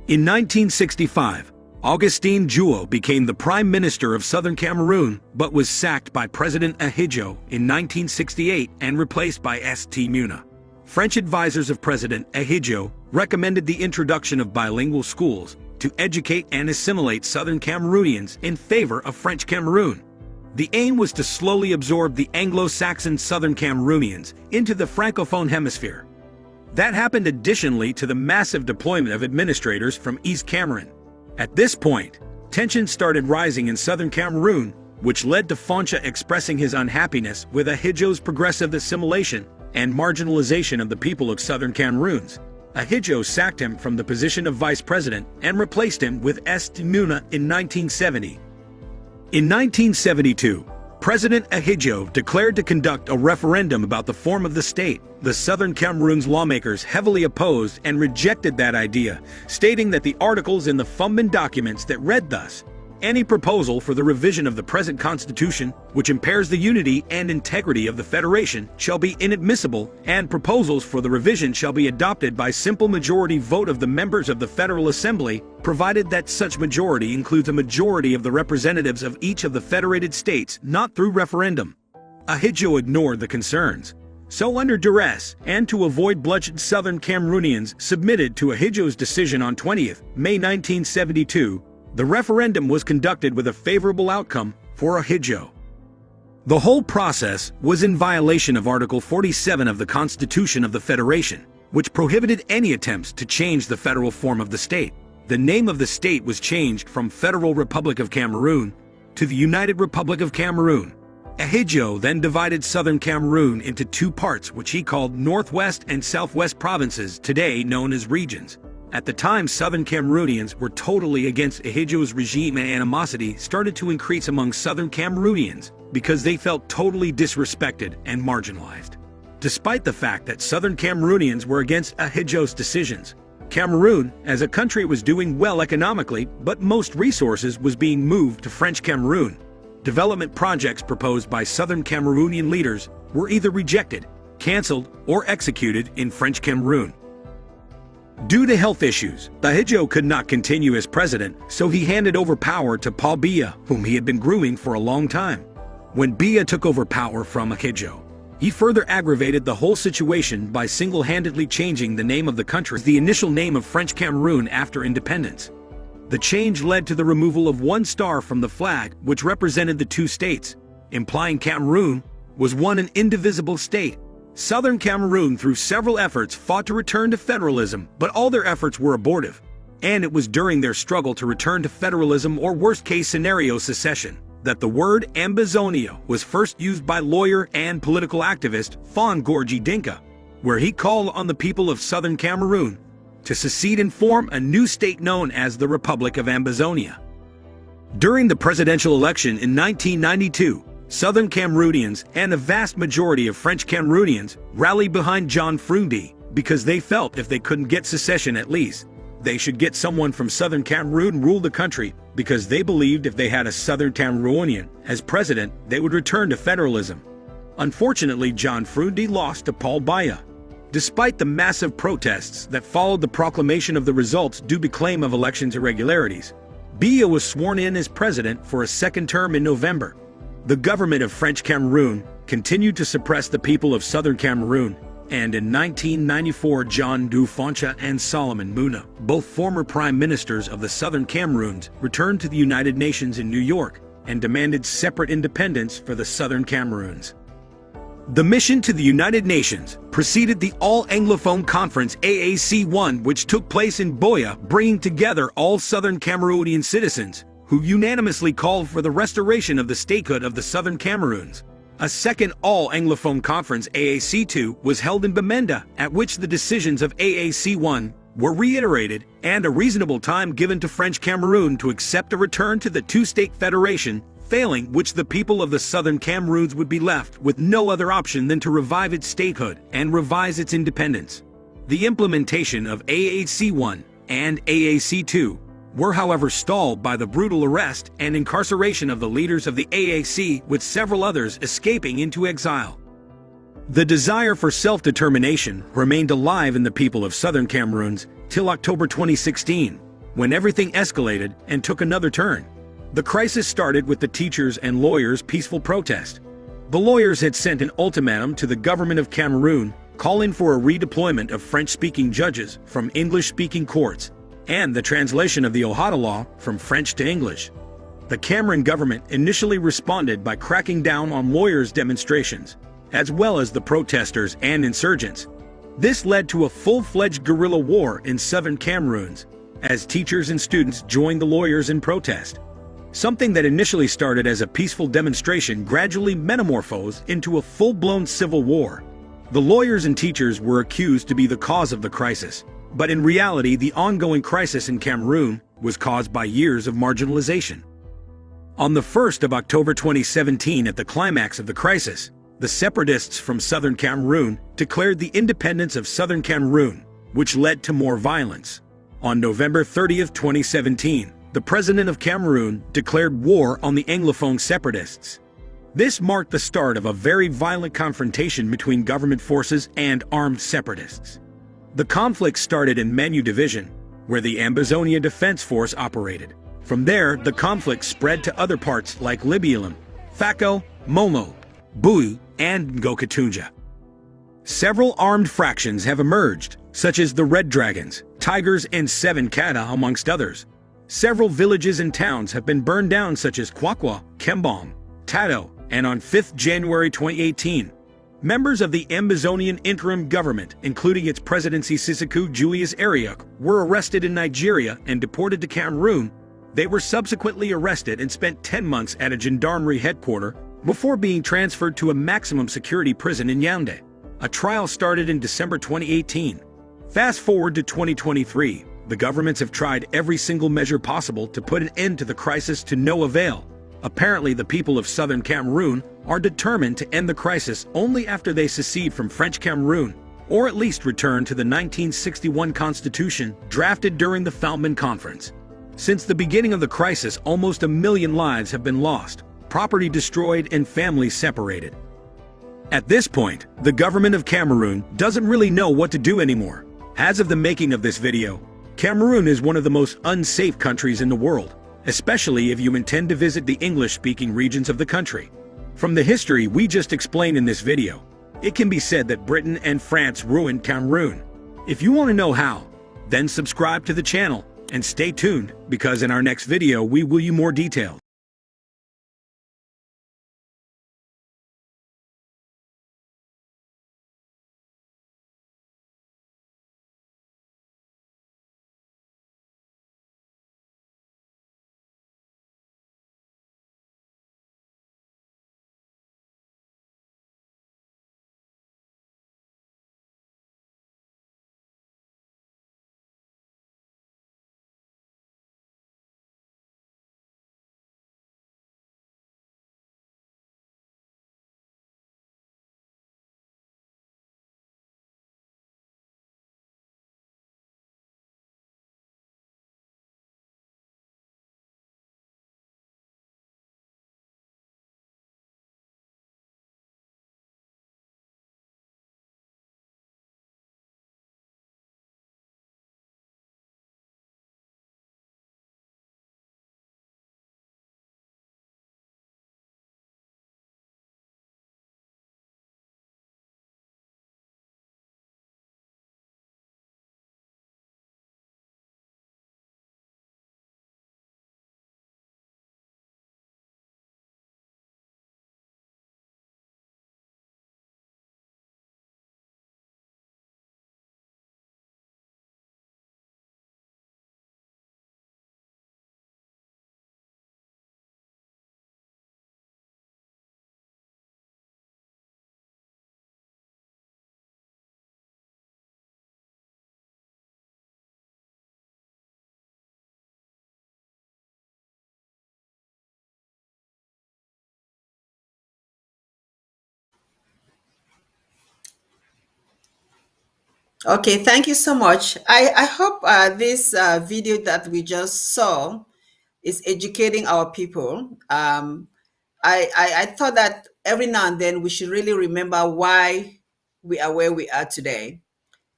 In 1965, Augustin Juo became the Prime Minister of Southern Cameroon, but was sacked by President Ahidjo in 1968 and replaced by St. Muna. French advisors of President Ahidjo recommended the introduction of bilingual schools to educate and assimilate Southern Cameroonians in favor of French Cameroon. The aim was to slowly absorb the Anglo-Saxon Southern Cameroonians into the Francophone hemisphere. That happened additionally to the massive deployment of administrators from East Cameroon. At this point, tensions started rising in Southern Cameroon, which led to Foncha expressing his unhappiness with Ahidjo's progressive assimilation and marginalization of the people of Southern Cameroons. Ahidjo sacked him from the position of vice president and replaced him with St. Muna in 1970. In 1972, President Ahidjo declared to conduct a referendum about the form of the state. The Southern Cameroon's lawmakers heavily opposed and rejected that idea, stating that the articles in the Fumban documents that read thus: any proposal for the revision of the present constitution, which impairs the unity and integrity of the federation, shall be inadmissible, and proposals for the revision shall be adopted by simple majority vote of the members of the Federal Assembly, provided that such majority includes a majority of the representatives of each of the federated states, not through referendum. Ahidjo ignored the concerns. So under duress, and to avoid bloodshed, Southern Cameroonians submitted to Ahidjo's decision on 20th May 1972. The referendum was conducted with a favorable outcome for Ahidjo. The whole process was in violation of Article 47 of the Constitution of the Federation, which prohibited any attempts to change the federal form of the state. The name of the state was changed from Federal Republic of Cameroon to the United Republic of Cameroon. Ahidjo then divided Southern Cameroon into two parts, which he called Northwest and Southwest provinces, today known as regions. At the time, Southern Cameroonians were totally against Ahidjo's regime, and animosity started to increase among Southern Cameroonians because they felt totally disrespected and marginalized. Despite the fact that Southern Cameroonians were against Ahidjo's decisions, Cameroon as a country was doing well economically, but most resources was being moved to French Cameroon. Development projects proposed by Southern Cameroonian leaders were either rejected, cancelled, or executed in French Cameroon. Due to health issues, Ahidjo could not continue as president, so he handed over power to Paul Biya, whom he had been grooming for a long time. When Biya took over power from Ahidjo, he further aggravated the whole situation by single-handedly changing the name of the country, the initial name of French Cameroon after independence. The change led to the removal of one star from the flag, which represented the two states, implying Cameroon was one and indivisible state. Southern Cameroon, through several efforts, fought to return to federalism, but all their efforts were abortive. And it was during their struggle to return to federalism, or worst-case scenario secession, that the word Ambazonia was first used by lawyer and political activist Fon Gorgi Dinka, where he called on the people of Southern Cameroon to secede and form a new state known as the Republic of Ambazonia. During the presidential election in 1992, Southern Cameroonians and a vast majority of French Cameroonians rallied behind John Frundi because they felt if they couldn't get secession, at least they should get someone from Southern Cameroon rule the country, because they believed if they had a Southern Cameroonian as president, they would return to federalism. Unfortunately, John Frundi lost to Paul Biya. Despite the massive protests that followed the proclamation of the results due to claim of elections irregularities, Biya was sworn in as president for a second term in November. The government of French Cameroon continued to suppress the people of Southern Cameroon, and in 1994 John Du Foncha and Solomon Muna, both former prime ministers of the Southern Cameroons, returned to the United Nations in New York and demanded separate independence for the Southern Cameroons. The mission to the United Nations preceded the All-Anglophone Conference AAC1, which took place in Boya, bringing together all Southern Cameroonian citizens, who unanimously called for the restoration of the statehood of the Southern Cameroons. A second All-Anglophone Conference, AAC2, was held in Bamenda, at which the decisions of AAC1 were reiterated, and a reasonable time given to French Cameroon to accept a return to the two-state federation, failing which the people of the Southern Cameroons would be left with no other option than to revive its statehood and revise its independence. The implementation of AAC1 and AAC2 were, however, stalled by the brutal arrest and incarceration of the leaders of the AAC, with several others escaping into exile. The desire for self-determination remained alive in the people of Southern Cameroons till October 2016, when everything escalated and took another turn. The crisis started with the teachers' and lawyers' peaceful protest. The lawyers had sent an ultimatum to the government of Cameroon, calling for a redeployment of French-speaking judges from English-speaking courts, and the translation of the Ohata Law from French to English. The Cameroon government initially responded by cracking down on lawyers' demonstrations, as well as the protesters and insurgents. This led to a full-fledged guerrilla war in Southern Cameroons, as teachers and students joined the lawyers in protest. Something that initially started as a peaceful demonstration gradually metamorphosed into a full-blown civil war. The lawyers and teachers were accused to be the cause of the crisis, but in reality the ongoing crisis in Cameroon was caused by years of marginalization. On the 1st of October 2017, at the climax of the crisis, the separatists from southern Cameroon declared the independence of southern Cameroon, which led to more violence. On November 30th, 2017, the president of Cameroon declared war on the Anglophone separatists. This marked the start of a very violent confrontation between government forces and armed separatists. The conflict started in Manu Division, where the Ambazonia Defense Force operated. From there, the conflict spread to other parts like Libialam, Fako, Momo, Bui, and Ngokatunja. Several armed fractions have emerged, such as the Red Dragons, Tigers, and Seven Kata, amongst others. Several villages and towns have been burned down, such as Kwakwa, Kembong, Tado, and on 5th January 2018, members of the Ambazonian interim government, including its presidency Sisiku Julius Ariuk, were arrested in Nigeria and deported to Cameroon. They were subsequently arrested and spent 10 months at a gendarmerie headquarters before being transferred to a maximum security prison in Yaoundé. A trial started in December 2018. Fast forward to 2023, the governments have tried every single measure possible to put an end to the crisis to no avail. Apparently, the people of southern Cameroon are determined to end the crisis only after they secede from French Cameroon, or at least return to the 1961 constitution drafted during the Fountain Conference. Since the beginning of the crisis, almost 1 million lives have been lost, property destroyed, and families separated. At this point, the government of Cameroon doesn't really know what to do anymore. As of the making of this video, Cameroon is one of the most unsafe countries in the world, especially if you intend to visit the English-speaking regions of the country. From the history we just explained in this video, it can be said that Britain and France ruined Cameroon. If you want to know how, then subscribe to the channel and stay tuned, because in our next video we will give you more details. Okay, thank you so much. I hope this video that we just saw is educating our people. I thought that every now and then we should really remember why we are where we are today,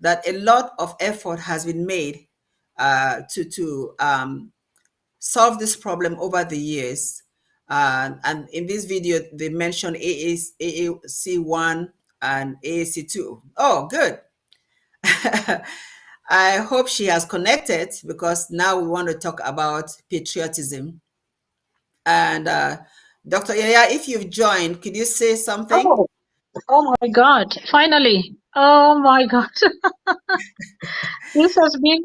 that a lot of effort has been made to solve this problem over the years. And in this video, they mentioned AAC1 and AAC2. Oh, good. I hope she has connected, because now we want to talk about patriotism. And Dr. Yaya, if you've joined, could you say something? Oh my God, finally. Oh my God. This has been,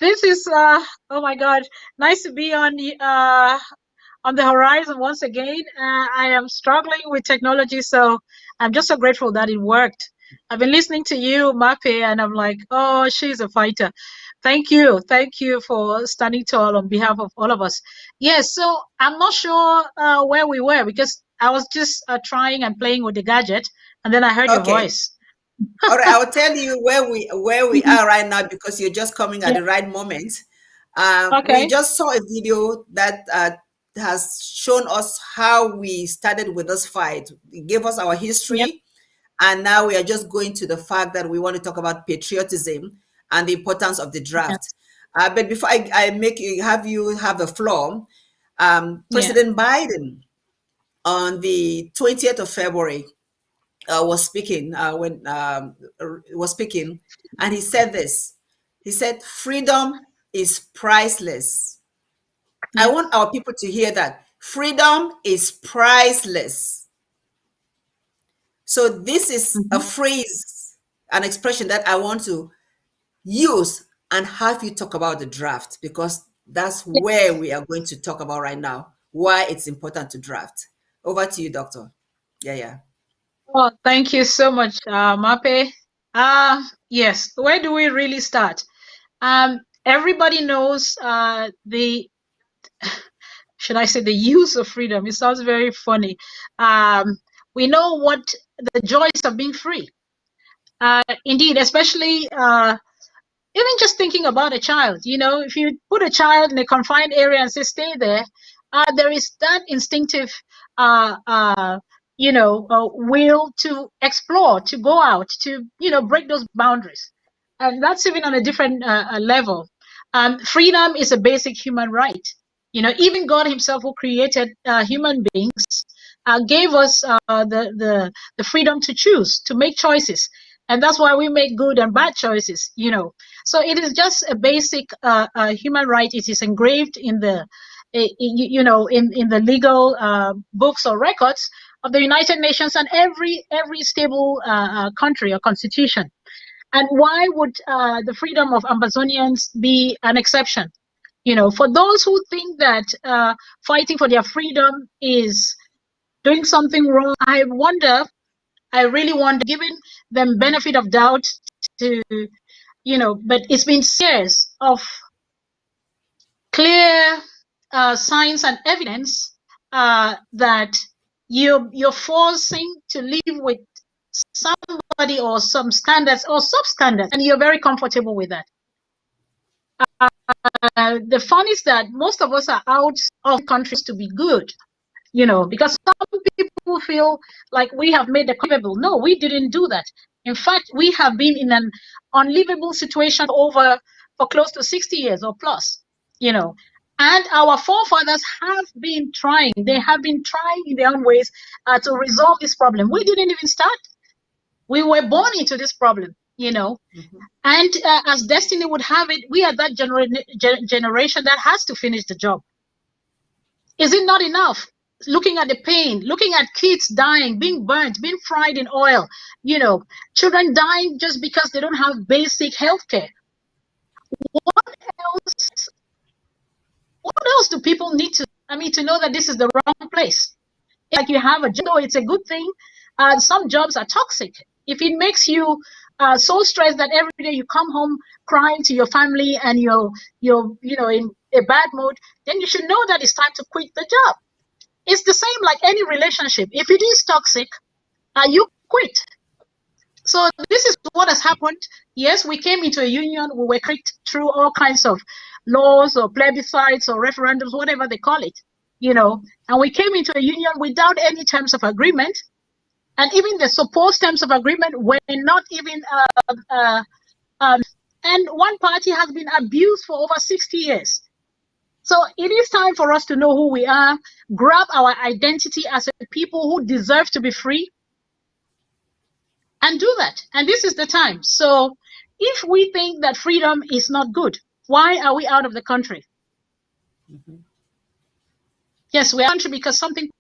this is, oh my God, nice to be on the horizon once again. I am struggling with technology, so I'm just so grateful that it worked. I've been listening to you, Mape, and I'm like, oh, she's a fighter. Thank you for standing tall on behalf of all of us. Yes, so I'm not sure where we were because I was just trying and playing with the gadget, and then I heard your Okay. voice. All right, I will tell you where we are right now because you're just coming at Yeah. the right moment. We Okay. just saw a video that has shown us how we started with this fight. It gave us our Yep. history, and now we are just going to the fact that we want to talk about patriotism and the importance of the Yeah. draft. But before I make you have the floor, Yeah. President Biden on the 20th of February was speaking was speaking, and he said this. He said, "Freedom is priceless." I Yeah. want our people to hear that. Freedom is priceless. So this is a Mhm. phrase, an expression that I want to use and have you talk about the draft because that's where we are going to talk about right now. Why it's important to draft. Over to you, Doctor. Yeah, yeah. Oh, thank you so much, Mape. Yes, where do we really start? Everybody knows the, should I say, the use of freedom. It sounds very funny. We know what the joys of being free. Indeed, especially even just thinking about a child, if you put a child in a confined area and say stay there, there is that instinctive will to explore, to go out, to break those boundaries. And that's even on a different level. Freedom is a basic human right. Even God himself, who created human beings, gave us the freedom to choose, to make choices. And that's why we make good and bad choices. So it is just a basic human right. It is engraved in the, in the legal books or records of the United Nations and every stable country or constitution. And why would the freedom of Amazonians be an exception? For those who think that fighting for their freedom is doing something wrong, I really wonder, giving them benefit of doubt to, but it's been years of clear signs and evidence that you're forcing to live with somebody or some standards or substandards, and you're very comfortable with that. The fun is that most of us are out of countries to be good, because some people feel like we have made the capable. No, we didn't do that. In fact, we have been in an unlivable situation for close to 60 years or plus, and our forefathers have been trying. They have been trying in their own ways to resolve this problem. We didn't even start. We were born into this problem, Mhm. and as destiny would have it, we are that generation that has to finish the job. Is it not enough? Looking at the pain, looking at kids dying, being burnt, being fried in oil, children dying just because they don't have basic health care. Else, what else do people need to know that this is the wrong place? Like you have a job, it's a good thing. Some jobs are toxic. If it makes you so stressed that every day you come home crying to your family and you're in a bad mood, then you should know that it's time to quit the job. It's the same like any relationship. If it is toxic, you quit. So this is what has happened. Yes, we came into a union. We were kicked through all kinds of laws or plebiscites or referendums, whatever they call it, and we came into a union without any terms of agreement. And even the supposed terms of agreement were not even, and one party has been abused for over 60 years. So it is time for us to know who we are, grab our identity as a people who deserve to be free, and do that. And this is the time. So if we think that freedom is not good, why are we out of the country? Mm-hmm. Yes, we're out of the country because something,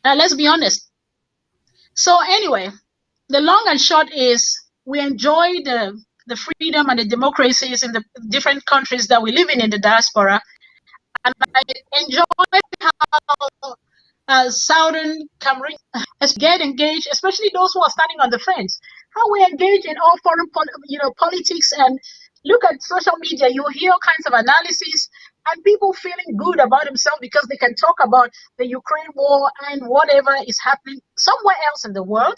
let's be honest. So anyway, the long and short is we enjoy the freedom and the democracies in the different countries that we live in the diaspora. And I enjoy how Southern Cameroon get engaged, especially those who are standing on the fence. how we engage in all foreign politics, and look at social media. You hear all kinds of analysis and people feeling good about themselves because they can talk about the Ukraine war and whatever is happening somewhere else in the world.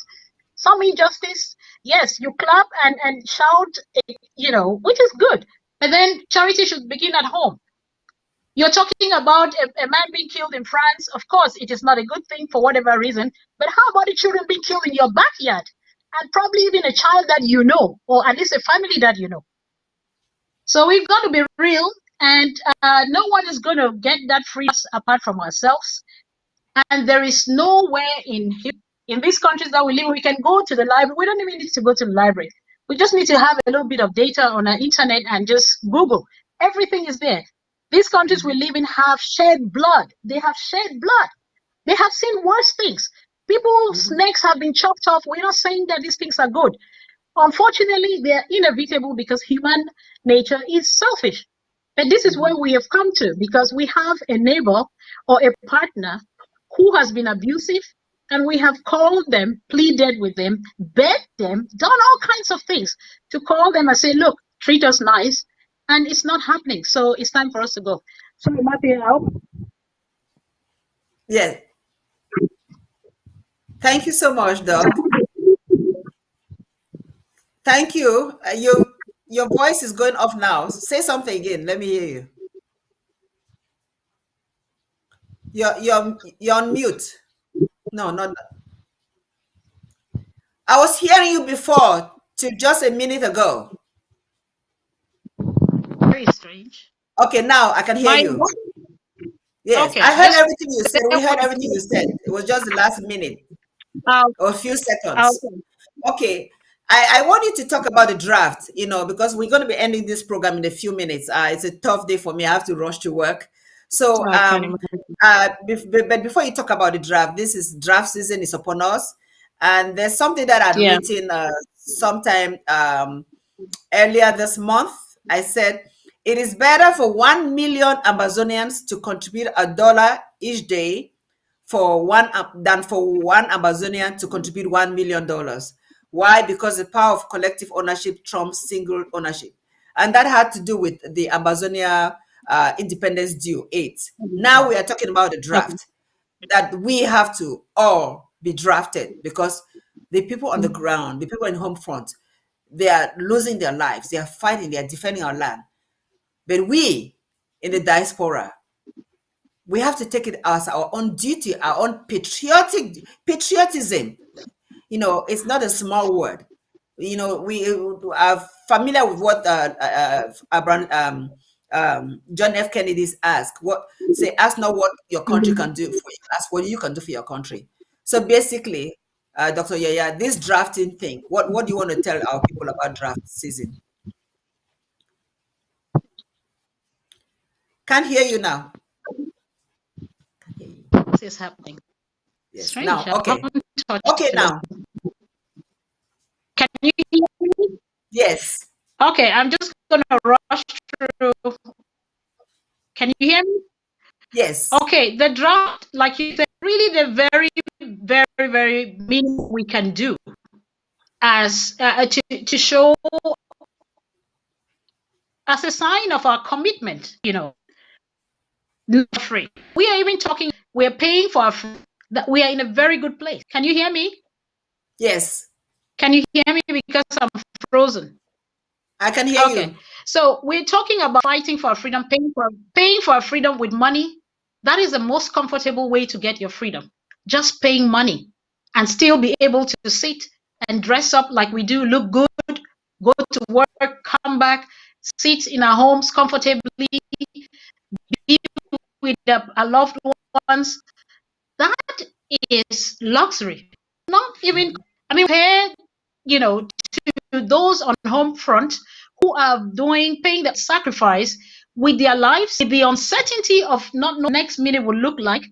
Some injustice, yes, you clap and shout, which is good. But then charity should begin at home. You're talking about a man being killed in France. Of course, it is not a good thing for whatever reason. But how about the children being killed in your backyard? And probably even a child that you know, or at least a family that you know. So we've got to be real, and no one is going to get that free apart from ourselves. And there is nowhere in these countries that we live, we can go to the library. We don't even need to go to the library. We just need to have a little bit of data on our internet and just Google. Everything is there. These countries we live in have shed blood. They have shed blood. They have seen worse things. People's necks have been chopped off. We're not saying that these things are good. Unfortunately, they are inevitable because human nature is selfish. And this is where we have come to, because we have a neighbor or a partner who has been abusive, and we have called them, pleaded with them, begged them, done all kinds of things to call them and say, look, treat us nice, and it's not happening. So it's time for us to go. So Matthew, Yes. Thank you so much, Doc. Thank you. Your voice is going off now. Say something again. Let me hear you. You're on mute. No, not. I was hearing you before to just a minute ago. Very strange. Okay, now I can hear you. Yes, okay, I heard everything you said. We heard everything you said. It was just the last minute or a few seconds. Okay. I want you to talk about the draft, because we're going to be ending this program in a few minutes. It's a tough day for me. I have to rush to work. So, but before you talk about the draft, this is draft season is upon us. And there's something that I'd written sometime earlier this month. I said, it is better for 1 million Amazonians to contribute $1 each day than for one Amazonian to contribute $1 million. Why? Because the power of collective ownership trumps single ownership. And that had to do with the Amazonia Independence Due 8. Now we are talking about the draft, that we have to all be drafted, because the people on the ground, the people in home front, they are losing their lives. They are fighting. They are defending our land. But we in the diaspora, we have to take it as our own duty, our own patriotism. It's not a small word. We are familiar with what John F. Kennedy's ask not what your country can do for you, ask what you can do for your country. So basically, Dr. Yaya, this drafting thing, what do you want to tell our people about draft season? Can't hear you now. This is happening. Yes. Strange. Now, okay. Okay, now. Can you hear me? Yes. Okay, I'm just gonna rush through. Can you hear me? Yes. Okay, the draft, like you said, really the very, very, very minimum we can do as to show as a sign of our commitment, free. We are even talking, we're paying for that we are in a very good place. Can you hear me? Yes. Can you hear me? Because I'm frozen. I can hear you. Okay. So we're talking about fighting for our freedom, paying for our freedom with money. That is the most comfortable way to get your freedom. Just paying money and still be able to sit and dress up like we do, look good, go to work, come back, sit in our homes comfortably, be with our loved ones. That is luxury. Not even, compared, to those on home front who are paying the sacrifice with their lives, with the uncertainty of not knowing next minute will look like.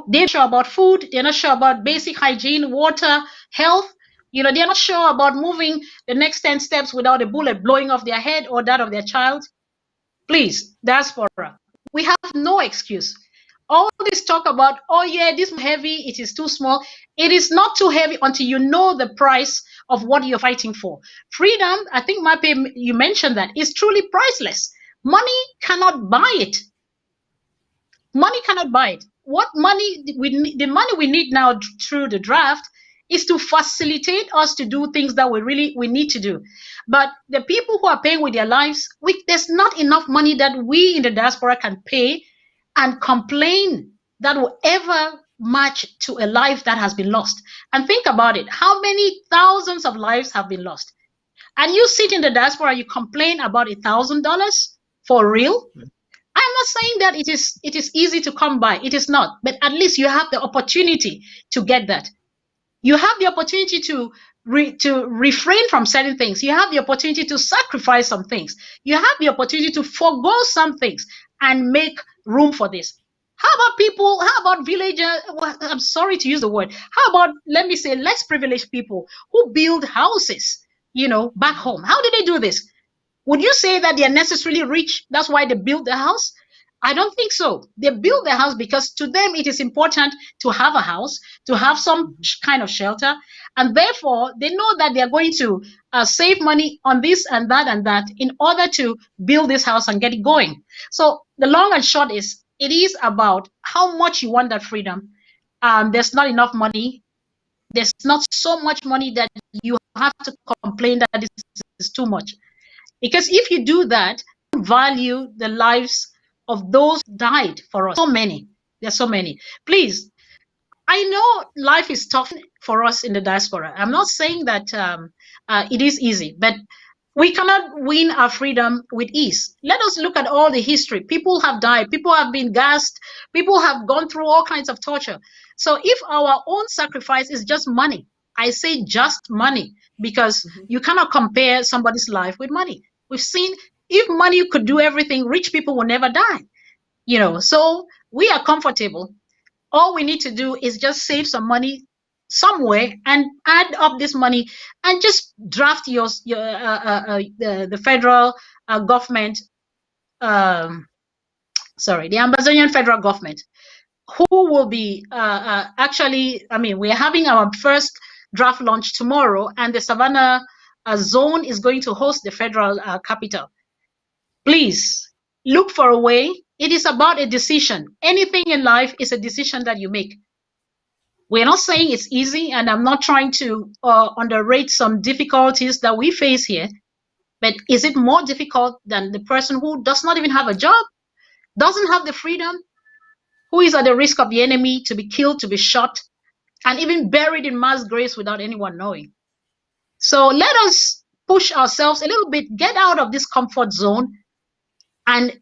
They're not sure about food. They're not sure about basic hygiene, water, health. They're not sure about moving the next 10 steps without a bullet blowing off their head or that of their child. Please, diaspora, we have no excuse. All this talk about, oh yeah, this is heavy, it is too small. It is not too heavy until you know the price of what you're fighting for. Freedom, I think Mape, you mentioned that, is truly priceless. Money cannot buy it. Money cannot buy it. What money the money we need now through the draft is to facilitate us to do things that we need to do. But the people who are paying with their lives, there's not enough money that we in the diaspora can pay and complain that will ever match to a life that has been lost. And think about it. How many thousands of lives have been lost? And you sit in the diaspora, you complain about $1,000 for real? I'm not saying that it is easy to come by. It is not. But at least you have the opportunity to get that. You have the opportunity to refrain from certain things. You have the opportunity to sacrifice some things. You have the opportunity to forego some things and make room for this. How about people? How about villagers? Well, I'm sorry to use the word. How about, let me say, less privileged people who build houses, back home? How do they do this? Would you say that they are necessarily rich? That's why they build the house? I don't think so. They build the house because to them it is important to have a house, to have some kind of shelter, and therefore they know that they are going to save money on this and that in order to build this house and get it going. So the long and short is, it is about how much you want that freedom. There's not enough money. There's not so much money that you have to complain that this is too much. Because if you do that, you value the lives of those who died for us. So many. There's so many. Please, I know life is tough for us in the diaspora. I'm not saying that it is easy, but we cannot win our freedom with ease. Let us look at all the history. People have died. People have been gassed. People have gone through all kinds of torture. So if our own sacrifice is just money, I say just money, because you cannot compare somebody's life with money. We've seen, if money could do everything, rich people will never die. So we are comfortable. All we need to do is just save some money somewhere and add up this money and just draft the federal government, the Ambazonian federal government, who will be actually, we're having our first draft launch tomorrow, and the Savannah zone is going to host the federal capital. Please look for a way. It is about a decision. Anything in life is a decision that you make. We're not saying it's easy, and I'm not trying to underrate some difficulties that we face here, but is it more difficult than the person who does not even have a job, doesn't have the freedom, who is at the risk of the enemy to be killed, to be shot, and even buried in mass graves without anyone knowing? So let us push ourselves a little bit, get out of this comfort zone, and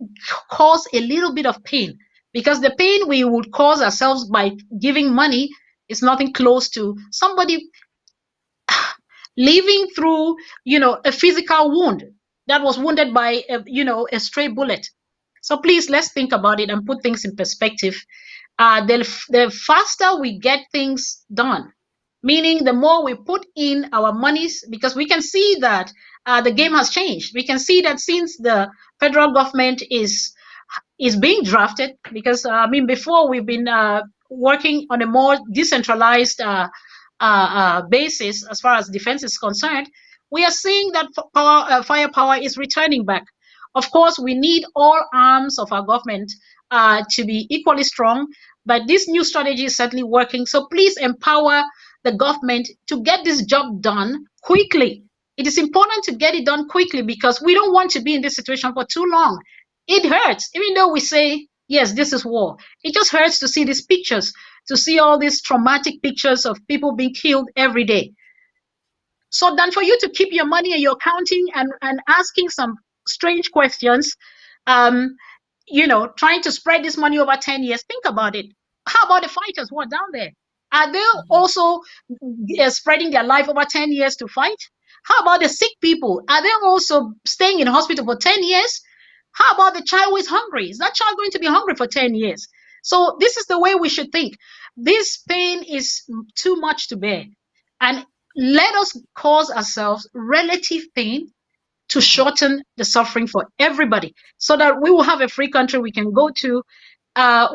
cause a little bit of pain, because the pain we would cause ourselves by giving money is nothing close to somebody living through, a physical wound that was wounded by, a stray bullet. So please, let's think about it and put things in perspective. The faster we get things done, meaning the more we put in our monies, because we can see that the game has changed. We can see that since the federal government is being drafted, because before we've been working on a more decentralized basis as far as defense is concerned, we are seeing that firepower is returning back. Of course, we need all arms of our government to be equally strong, but this new strategy is certainly working. So please empower the government to get this job done quickly. It is important to get it done quickly, because we don't want to be in this situation for too long. It hurts, even though we say, yes, this is war. It just hurts to see these pictures, to see all these traumatic pictures of people being killed every day. So then for you to keep your money and your counting and asking some strange questions, trying to spread this money over 10 years, think about it. How about the fighters who are down there? Are they also spreading their life over 10 years to fight? How about the sick people? Are they also staying in hospital for 10 years? How about the child who is hungry? Is that child going to be hungry for 10 years? So this is the way we should think. This pain is too much to bear. And let us cause ourselves relative pain to shorten the suffering for everybody, so that we will have a free country we can go to.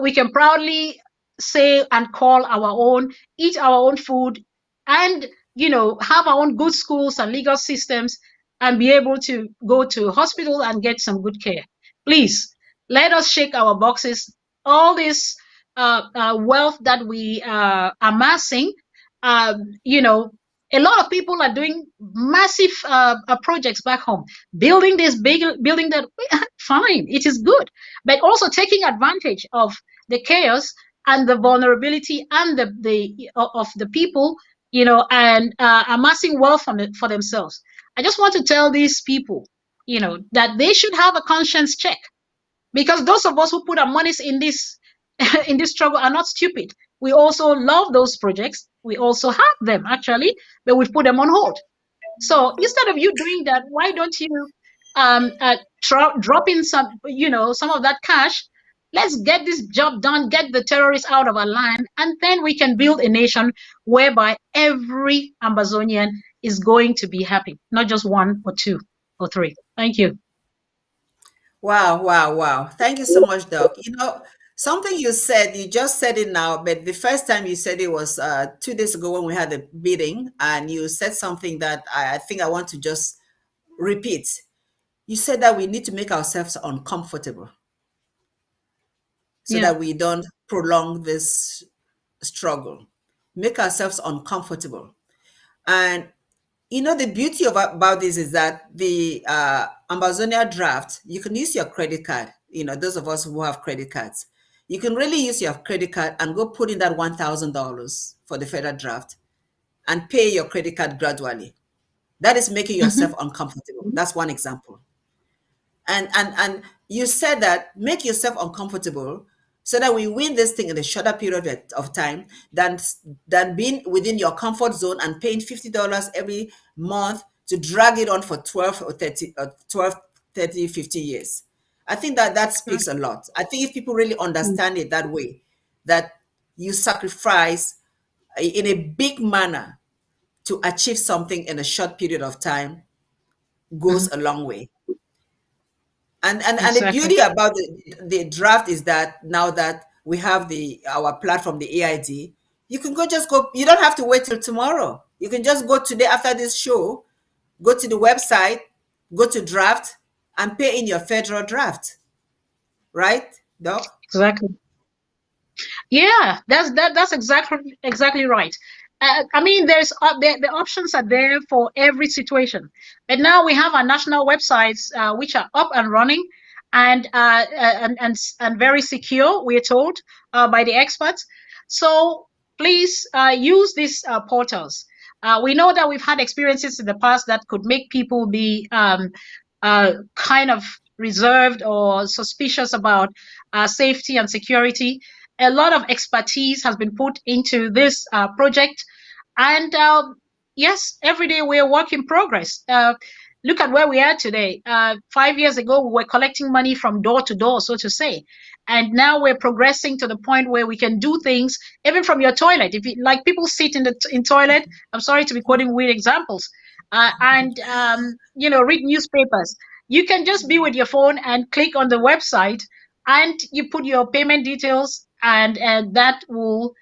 We can proudly say and call our own, eat our own food, and have our own good schools and legal systems and be able to go to hospital and get some good care. Please, let us shake our boxes. All this wealth that we are amassing, a lot of people are doing massive projects back home, building this big building that fine, it is good, but also taking advantage of the chaos and the vulnerability and of the people, and amassing wealth for themselves. I just want to tell these people, that they should have a conscience check, because those of us who put our monies in this in this struggle are not stupid. We also love those projects. We also have them actually, but we've put them on hold. So instead of you doing that, why don't you drop in some of that cash? Let's get this job done, get the terrorists out of our land, and then we can build a nation whereby every Ambazonian is going to be happy, not just one or two or three. Thank you. Wow, wow, wow. Thank you so much, Doc. Something you said, you just said it now, but the first time you said it was 2 days ago when we had the meeting, and you said something that I think I want to just repeat. You said that we need to make ourselves uncomfortable so that we don't prolong this struggle. Make ourselves uncomfortable. And the beauty about this is that the Ambazonia draft, you can use your credit card. Those of us who have credit cards, you can really use your credit card and go put in that $1,000 for the federal draft and pay your credit card gradually. That is making yourself uncomfortable. That's one example. And you said that make yourself uncomfortable so that we win this thing in a shorter period of time than being within your comfort zone and paying $50 every month to drag it on for 12 or 30 or 12, 30, 50 years. I think that speaks a lot. I think if people really understand it that way, that you sacrifice in a big manner to achieve something in a short period of time goes a long way. And the beauty about the draft is that now that we have our platform, the AID, you can just go. You don't have to wait till tomorrow. You can just go today after this show, go to the website, go to draft, and pay in your federal draft. Right, Doc? Exactly. Yeah, that's exactly right. I mean, the options are there for every situation. But now we have our national websites, which are up and running, and very secure. We're told by the experts. So please use these portals. We know that we've had experiences in the past that could make people be kind of reserved or suspicious about safety and security. A lot of expertise has been put into this project, and yes, every day we're a work in progress. Look at where we are today. 5 years ago, we were collecting money from door to door, so to say, and now we're progressing to the point where we can do things even from your toilet. If you, like people sit in toilet, I'm sorry to be quoting weird examples, and read newspapers. You can just be with your phone and click on the website, and you put your payment details, and that will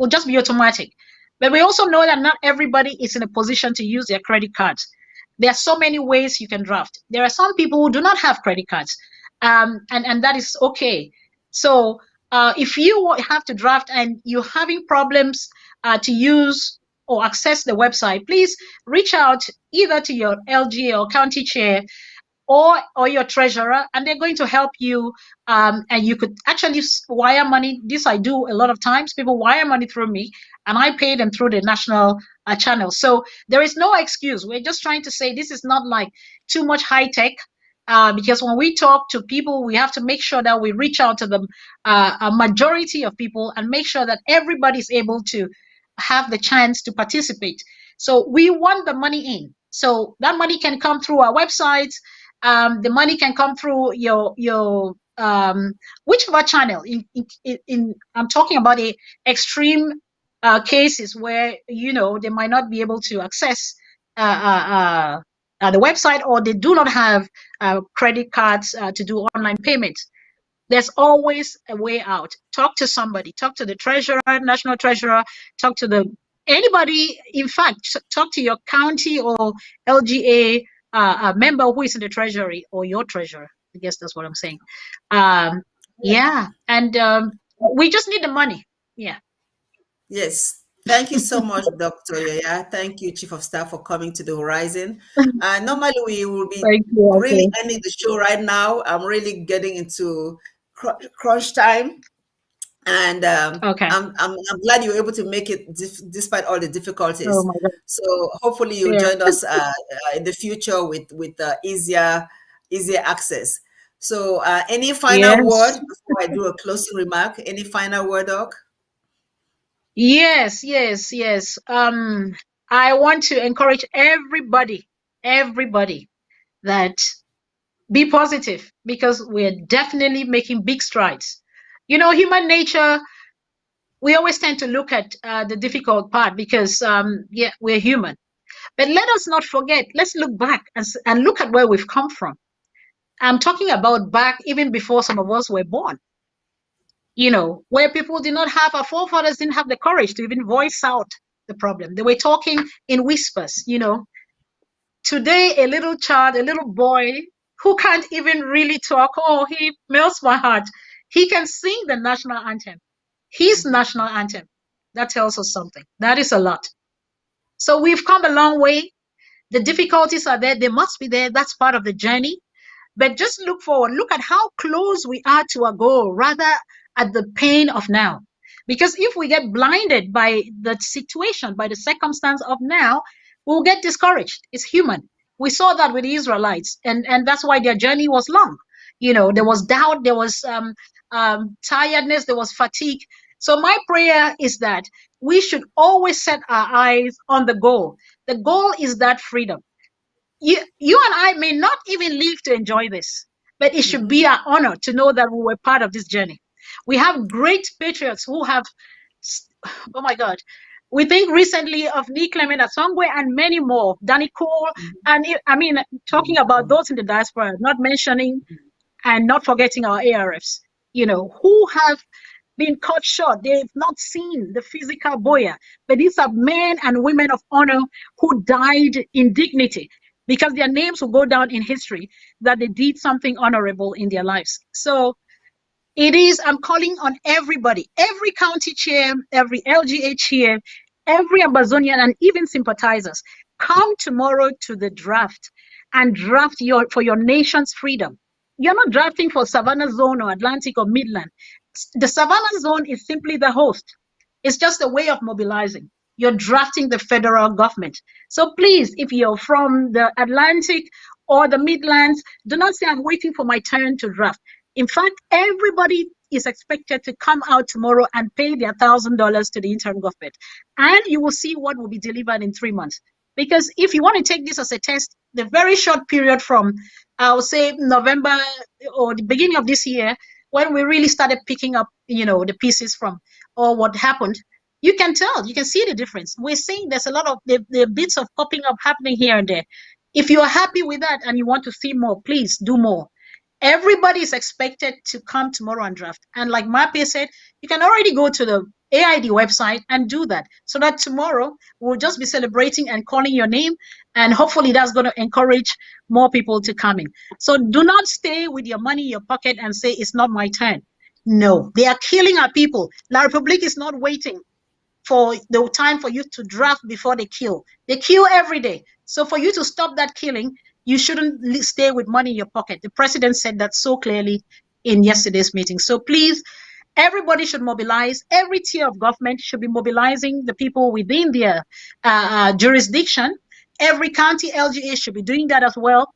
just be automatic. But we also know that not everybody is in a position to use their credit cards. There are so many ways you can draft. There are some people who do not have credit cards, and that is okay. So if you have to draft and you're having problems to use or access the website, please reach out either to your LGA or county chair or your treasurer, and they're going to help you. And you could actually wire money. This I do a lot of times. People wire money through me, and I pay them through the national channel. So there is no excuse. We're just trying to say this is not like too much high tech. Because when we talk to people, we have to make sure that we reach out to the a majority of people and make sure that everybody is able to have the chance to participate. So we want the money in. So that money can come through our websites. The money can come through your whichever channel. I'm talking about the extreme cases where they might not be able to access the website, or they do not have credit cards to do online payments. There's always a way out. Talk to somebody. Talk to the treasurer, national treasurer. Talk to anybody, in fact, talk to your county or LGA member who is in the treasury or your treasurer. I guess that's what I'm saying. Yeah, and we just need the money. Yeah. Yes. Thank you so much, Dr. Yaya. Thank you, Chief of Staff, for coming to the Horizon. Normally, we will be Thank you. really Okay. ending the show right now. I'm really getting into crunch time. And Okay. I'm glad you were able to make it despite all the difficulties. Oh my God. So hopefully you'll Yeah. join us in the future with easier access. So any final word Yes. before I do a closing remark? Any final word, Doc? Yes. Yes. Yes. I want to encourage everybody that be positive, because we're definitely making big strides. You know, human nature, we always tend to look at the difficult part because, yeah, we're human. But let us not forget, let's look back and look at where we've come from. I'm talking about back even before some of us were born, you know, where people did not have, our forefathers didn't have the courage to even voice out the problem. They were talking in whispers, you know. Today, a little child, a little boy who can't even really talk, oh, he melts my heart. He can sing the national anthem, his national anthem. That tells us something. That is a lot. So we've come a long way. The difficulties are there. They must be there. That's part of the journey. But just look forward. Look at how close we are to our goal, rather at the pain of now. Because if we get blinded by the situation, by the circumstance of now, we'll get discouraged. It's human. We saw that with the Israelites, and that's why their journey was long. You know, there was doubt, there was tiredness, there was fatigue. So my prayer is that we should always set our eyes on the goal. The goal is that freedom. You and I may not even live to enjoy this, but it should be our honor to know that we were part of this journey. We have great patriots who have, oh my God, we think recently of Nick Clement Asongwe and many more, Danny Cole, and I mean, talking about those in the diaspora, not mentioning and not forgetting our ARFs, you know, who have been cut short. They've not seen the physical boya, but these are men and women of honor who died in dignity, because their names will go down in history that they did something honorable in their lives. So it is, I'm calling on everybody, every county chair, every LGA chair, every Amazonian, and even sympathizers, come tomorrow to the draft and draft for your nation's freedom. You're not drafting for Savannah Zone or Atlantic or Midland. The Savannah Zone is simply the host. It's just a way of mobilizing. You're drafting the federal government. So please, if you're from the Atlantic or the Midlands, do not say, I'm waiting for my turn to draft. In fact, everybody is expected to come out tomorrow and pay their $1,000 to the interim government. And you will see what will be delivered in 3 months. Because if you want to take this as a test, the very short period from, I'll say, November or the beginning of this year, when we really started picking up, you know, the pieces from or what happened, you can tell, you can see the difference. We're seeing there's a lot of the bits of popping up happening here and there. If you are happy with that and you want to see more, please do more. Everybody is expected to come tomorrow and draft. And like Mape said, you can already go to the AID website and do that, so that tomorrow we'll just be celebrating and calling your name, and hopefully that's going to encourage more people to come in. So do not stay with your money in your pocket and say, it's not my turn. No, they are killing our people. La Republique is not waiting for the time for you to draft before they kill. They kill every day. So for you to stop that killing, you shouldn't stay with money in your pocket. The president said that so clearly in yesterday's meeting. So please, everybody should mobilize. Every tier of government should be mobilizing the people within their jurisdiction. Every county LGA should be doing that as well.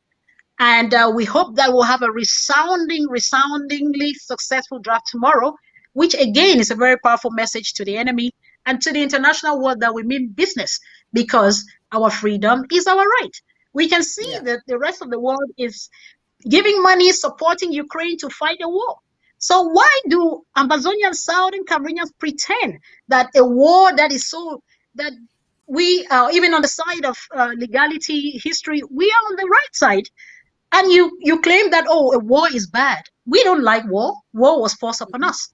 And we hope that we'll have a resoundingly successful draft tomorrow, which again is a very powerful message to the enemy and to the international world that we mean business, because our freedom is our right. We can see that the rest of the world is giving money, supporting Ukraine to fight a war. So why do Amazonian Southern Cameroonians pretend that a war that is so, that we are even on the side of legality, history, we are on the right side? And you claim that, oh, a war is bad. We don't like war. War was forced upon us.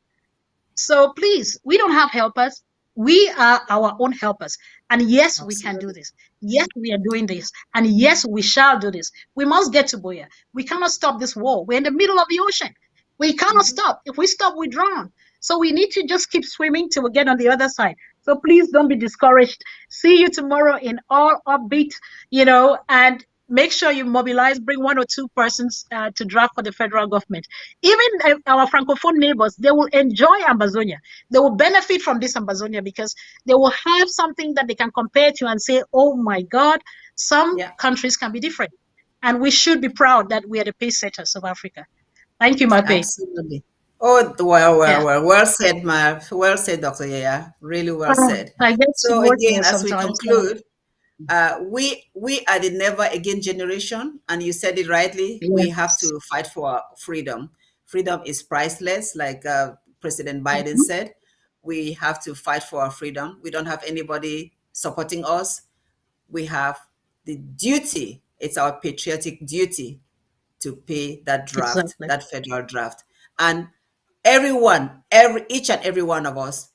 So please, we don't have helpers. We are our own helpers. And yes, we can do Absolutely. this. Yes, we are doing this. And yes, we shall do this. We must get to Buea. We cannot stop this war. We're in the middle of the ocean. We cannot stop. If we stop, we drown. So we need to just keep swimming till we get on the other side. So please don't be discouraged. See you tomorrow in all upbeat, and make sure you mobilize, bring 1 or 2 persons to draft for the federal government. Even our Francophone neighbors, they will enjoy Ambazonia. They will benefit from this Ambazonia because they will have something that they can compare to and say, oh my God, some countries can be different. And we should be proud that we are the pace setters of Africa. Thank you, Mape. Absolutely. Oh, well said, well said, Dr. Yaya. Really well said. I get So emotional again, as we sometimes. conclude, we are the never again generation, and you said it rightly. Yes. We have to fight for freedom. Freedom is priceless, like President Biden said. We have to fight for our freedom. We don't have anybody supporting us. We have the duty. It's our patriotic duty to pay that draft, Exactly. that federal draft. And each and every one of us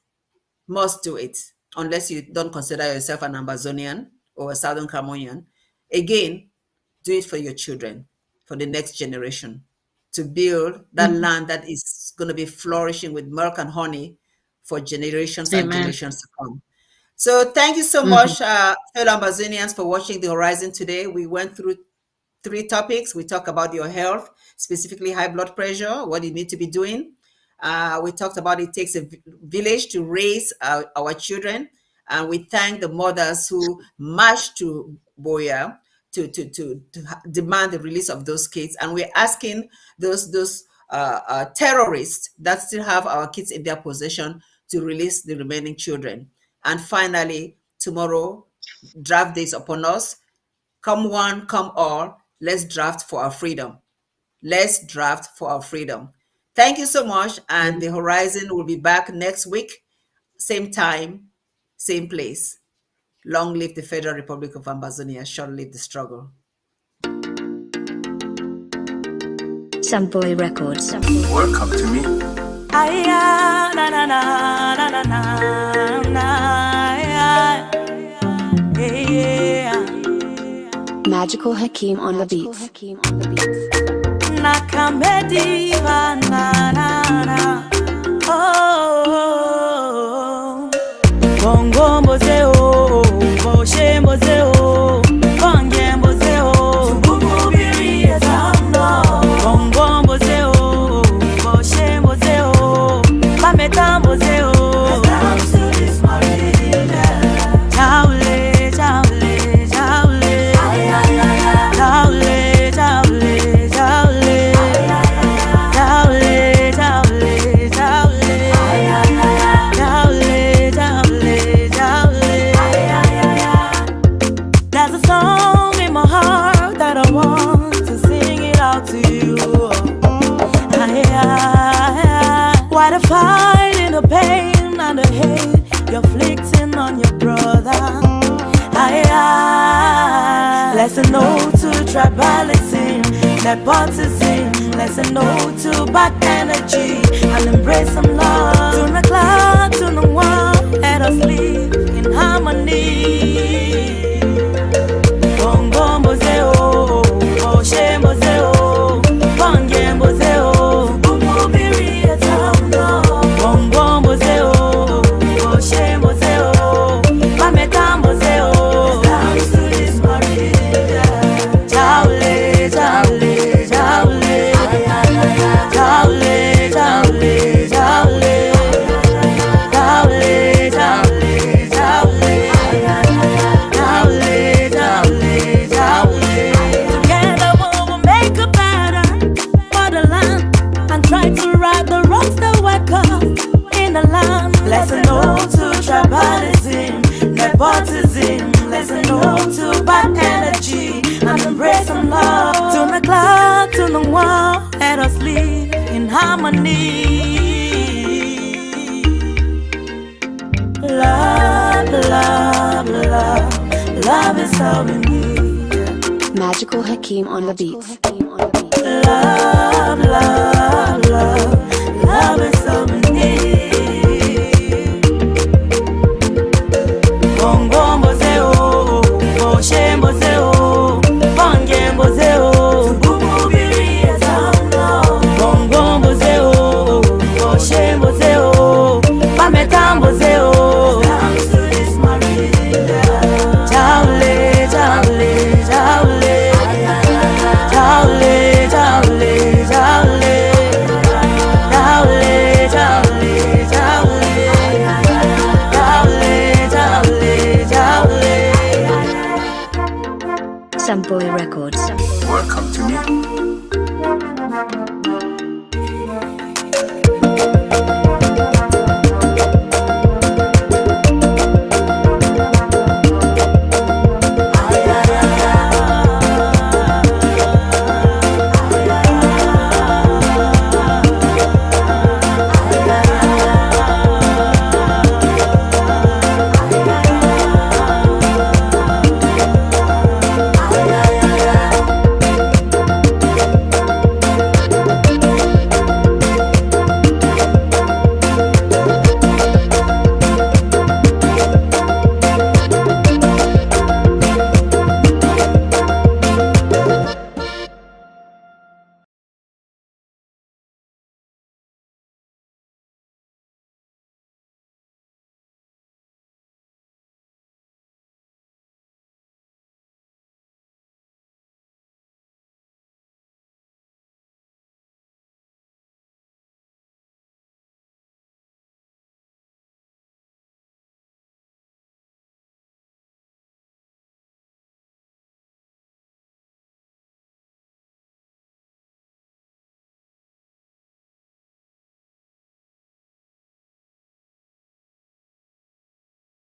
must do it, unless you don't consider yourself an Amazonian or a Southern Cameroonian. Again, do it for your children, for the next generation, to build that land that is going to be flourishing with milk and honey for generations and generations to come. So thank you so much, fellow Amazonians, for watching The Horizon today. We went through 3 topics. We talked about your health, specifically high blood pressure, what you need to be doing. We talked about it takes a village to raise our children. And we thank the mothers who marched to Buea to demand the release of those kids. And we're asking those terrorists that still have our kids in their possession to release the remaining children. And finally, tomorrow, draft day is upon us. Come one, come all. Let's draft for our freedom. Let's draft for our freedom. Thank you so much. And The Horizon will be back next week, same time, same place. Long live the Federal Republic of Ambazonia. Short live the struggle. Samboy Records. Welcome to me. Magical Hakeem on the beats. Nakamediva na na na. Oh, bongo mbozeo, boshe mbozeo, bonge mbozeo, bububiri etano. Bongo mbozeo, boshe mbozeo, pameta mbozeo. Fighting the pain and the hate you're inflicting on your brother. Lesson no to tribalism, nepotism. Lesson no to bad energy. I'll embrace some love. To the clock, to the one, let us live in harmony. Bongo mbozeo, boshe mbozeo, bonge mbozeo. Nepotism, lesson no to bad energy, and embrace some love. To the clock, to the wall, let us live in harmony. Love, love, love, love is all we need. Magical Hakeem on the beats. Love.